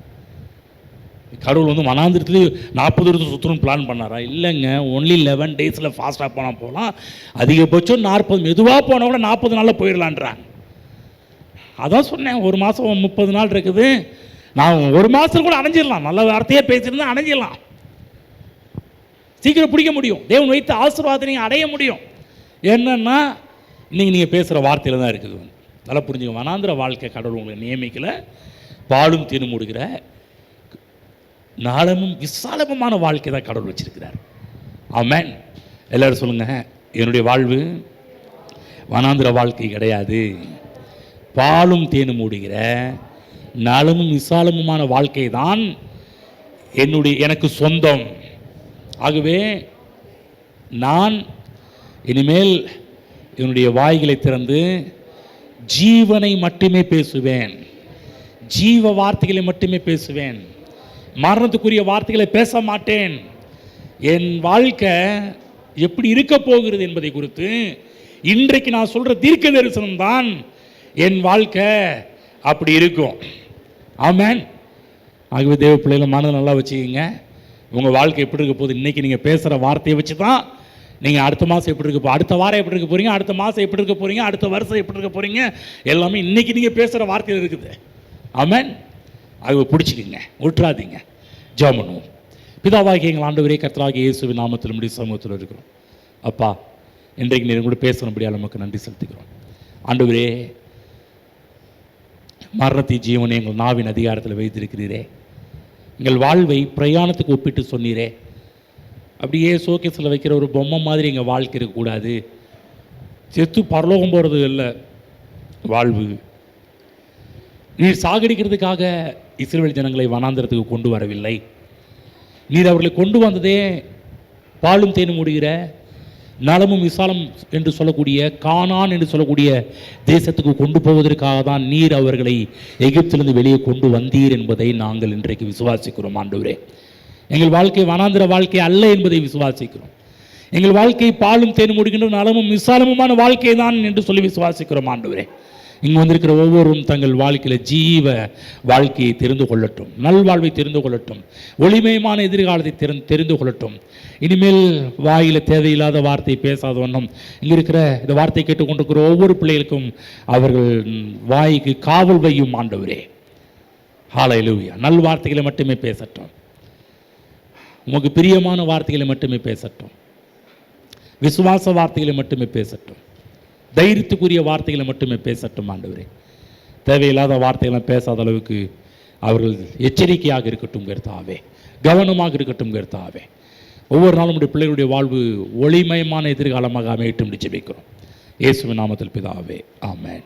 கடவுள் வந்து வனாந்திரத்துலேயும் 40 வருஷம் சுற்றணும்னு பிளான் பண்ணாரா? இல்லைங்க. ஒன்லி 11 டேஸில் ஃபாஸ்ட்டாக போனால் போகலாம், அதிகபட்சம் 40, மெதுவாக போனால் கூட 40 நாளில் போயிடலான்றாங்க. அதான் சொன்னேன், ஒரு மாதம் 30 நாள் இருக்குது, நான் ஒரு மாதத்தில் கூட அடைஞ்சிடலாம். நல்ல வார்த்தையே பேசியிருந்தா அடைஞ்சிடலாம், சீக்கிரம் பிடிக்க முடியும். தேவன் வைத்த ஆசீர்வாதத்தை நீங்கள் அடைய முடியும். என்னன்னா இன்றைக்கி நீங்கள் பேசுகிற வார்த்தையில் தான் இருக்குது. நல்லா புரிஞ்சுக்க, வனாந்திர வாழ்க்கை கடவுள் உங்களை நியமிக்கலை. பாலும் தேனும் முடிகிற நாளமும் விசாலமுமான வாழ்க்கை தான் கடவுள் வச்சிருக்கிறார். ஆமென். எல்லாரும் சொல்லுங்கள், என்னுடைய வாழ்வு வனாந்திர வாழ்க்கை கிடையாது, பாலும் தேனும் மூடுகிற நலமும் விசாலமுமான வாழ்க்கை தான் எனக்கு சொந்தம். ஆகவே நான் இனிமேல் என்னுடைய வாய்களை திறந்து ஜீவனை மட்டுமே பேசுவேன், ஜீவ வார்த்தைகளை மட்டுமே பேசுவேன், மரணத்துக்குரிய வார்த்தைகளை பேச மாட்டேன். என் வாழ்க்கை எப்படி இருக்க போகிறது என்பதை குறித்து இன்றைக்கு நான் சொல்கிற தீர்க்க தரிசனம் தான் என் வாழ்க்கை அப்படி இருக்கும். ஆமென். ஆகவே தேவ பிள்ளைகளை மனதை நல்லா வச்சுக்கிங்க. உங்கள் வாழ்க்கை எப்படி இருக்க போகுது, இன்றைக்கி நீங்கள் பேசுகிற வார்த்தையை வச்சு தான் நீங்கள் அடுத்த மாதம் எப்படி இருக்க அடுத்த வாரம் எப்படி இருக்க போகிறீங்க, அடுத்த மாதம் எப்படி இருக்க போகிறீங்க, அடுத்த வருஷம் எப்படி இருக்க போகிறீங்க, எல்லாமே இன்றைக்கி நீங்கள் பேசுகிற வார்த்தையில் இருக்குது. ஆமென். ஆகவே பிடிச்சிக்கிங்க, விட்டுறாதீங்க. ஜெபம் பண்ணுவோம். பிதாவாகிய எங்கள் ஆண்டவரே, கர்த்தராகிய இயேசுவின் நாமத்தில் நம்முடைய சமூகத்தில் இருக்கிறோம். அப்பா, இன்றைக்கு நீங்கள் கூட பேசுகிறபடியால் நமக்கு நன்றி செலுத்துகிறோம். ஆண்டவரே, மரணத்தை ஜீவனை எங்கள் நாவின் அதிகாரத்தில் வைத்திருக்கிறீரே, எங்கள் வாழ்வை பிரயாணத்துக்கு ஒப்பிட்டு சொன்னீரே. அப்படியே சோகேஸில் வைக்கிற ஒரு பொம்மை மாதிரி எங்கள் வாழ்க்கை இருக்கக்கூடாது. செத்து பரலோகம் போகிறது இல்லை வாழ்வு. நீர் சாகடிக்கிறதுக்காக இஸ்ரவேல் ஜனங்களை வனாந்திரத்துக்கு கொண்டு வரவில்லை. நீர் அவர்களை கொண்டு வந்ததே பாலும் தேனும் முடிகிற நலமும் விசாலம் என்று சொல்லக்கூடிய கானான் என்று சொல்லக்கூடிய தேசத்துக்கு கொண்டு போவதற்காக தான் நீர் அவர்களை எகிப்திலிருந்து வெளியே கொண்டு வந்தீர் என்பதை நாங்கள் இன்றைக்கு விசுவாசிக்கிறோம். ஆண்டவரே, எங்கள் வாழ்க்கை வனாந்திர வாழ்க்கை அல்ல என்பதை விசுவாசிக்கிறோம். எங்கள் வாழ்க்கை பாலும் தேனும் முடிகின்ற நலமும் விசாலமுமான வாழ்க்கை தான் என்று சொல்லி விசுவாசிக்கிறோம். ஆண்டவரே, இங்கே வந்திருக்கிற ஒவ்வொருவரும் தங்கள் வாழ்க்கையில் ஜீவ வாழ்க்கையை தெரிந்து கொள்ளட்டும், நல்வாழ்வை தெரிந்து கொள்ளட்டும், ஒளிமயமான எதிர்காலத்தை தெரிந்து கொள்ளட்டும். இனிமேல் வாயில் தேவையில்லாத வார்த்தை பேசாத வண்ணம் இங்கே இருக்கிற இந்த வார்த்தை கேட்டுக்கொண்டிருக்கிற ஒவ்வொரு பிள்ளைகளுக்கும் அவர்கள் வாய்க்கு காவல் வையும். ஆண்டவரே, ஹல்லேலூயா. நல் வார்த்தைகளை மட்டுமே பேசட்டும், உமக்கு பிரியமான வார்த்தைகளை மட்டுமே பேசட்டும், விசுவாச வார்த்தைகளை மட்டுமே பேசட்டும், தைரியத்துக்குரிய வார்த்தைகளை மட்டுமே பேசட்டும். ஆண்டவரே, தேவையில்லாத வார்த்தைகளை பேசாத அளவுக்கு அவர்கள் எச்சரிக்கையாக இருக்கட்டும் கர்த்தாவே, கவனமாக இருக்கட்டும் கர்த்தாவே. ஒவ்வொரு நாளும் நம்முடைய பிள்ளைகளுடைய வாழ்வு ஒளிமயமான எதிர்காலமாக அமையட்டும் என்று ஜெபிக்கிறோம். இயேசுவின் நாமத்தில் பிதாவே, ஆமென்.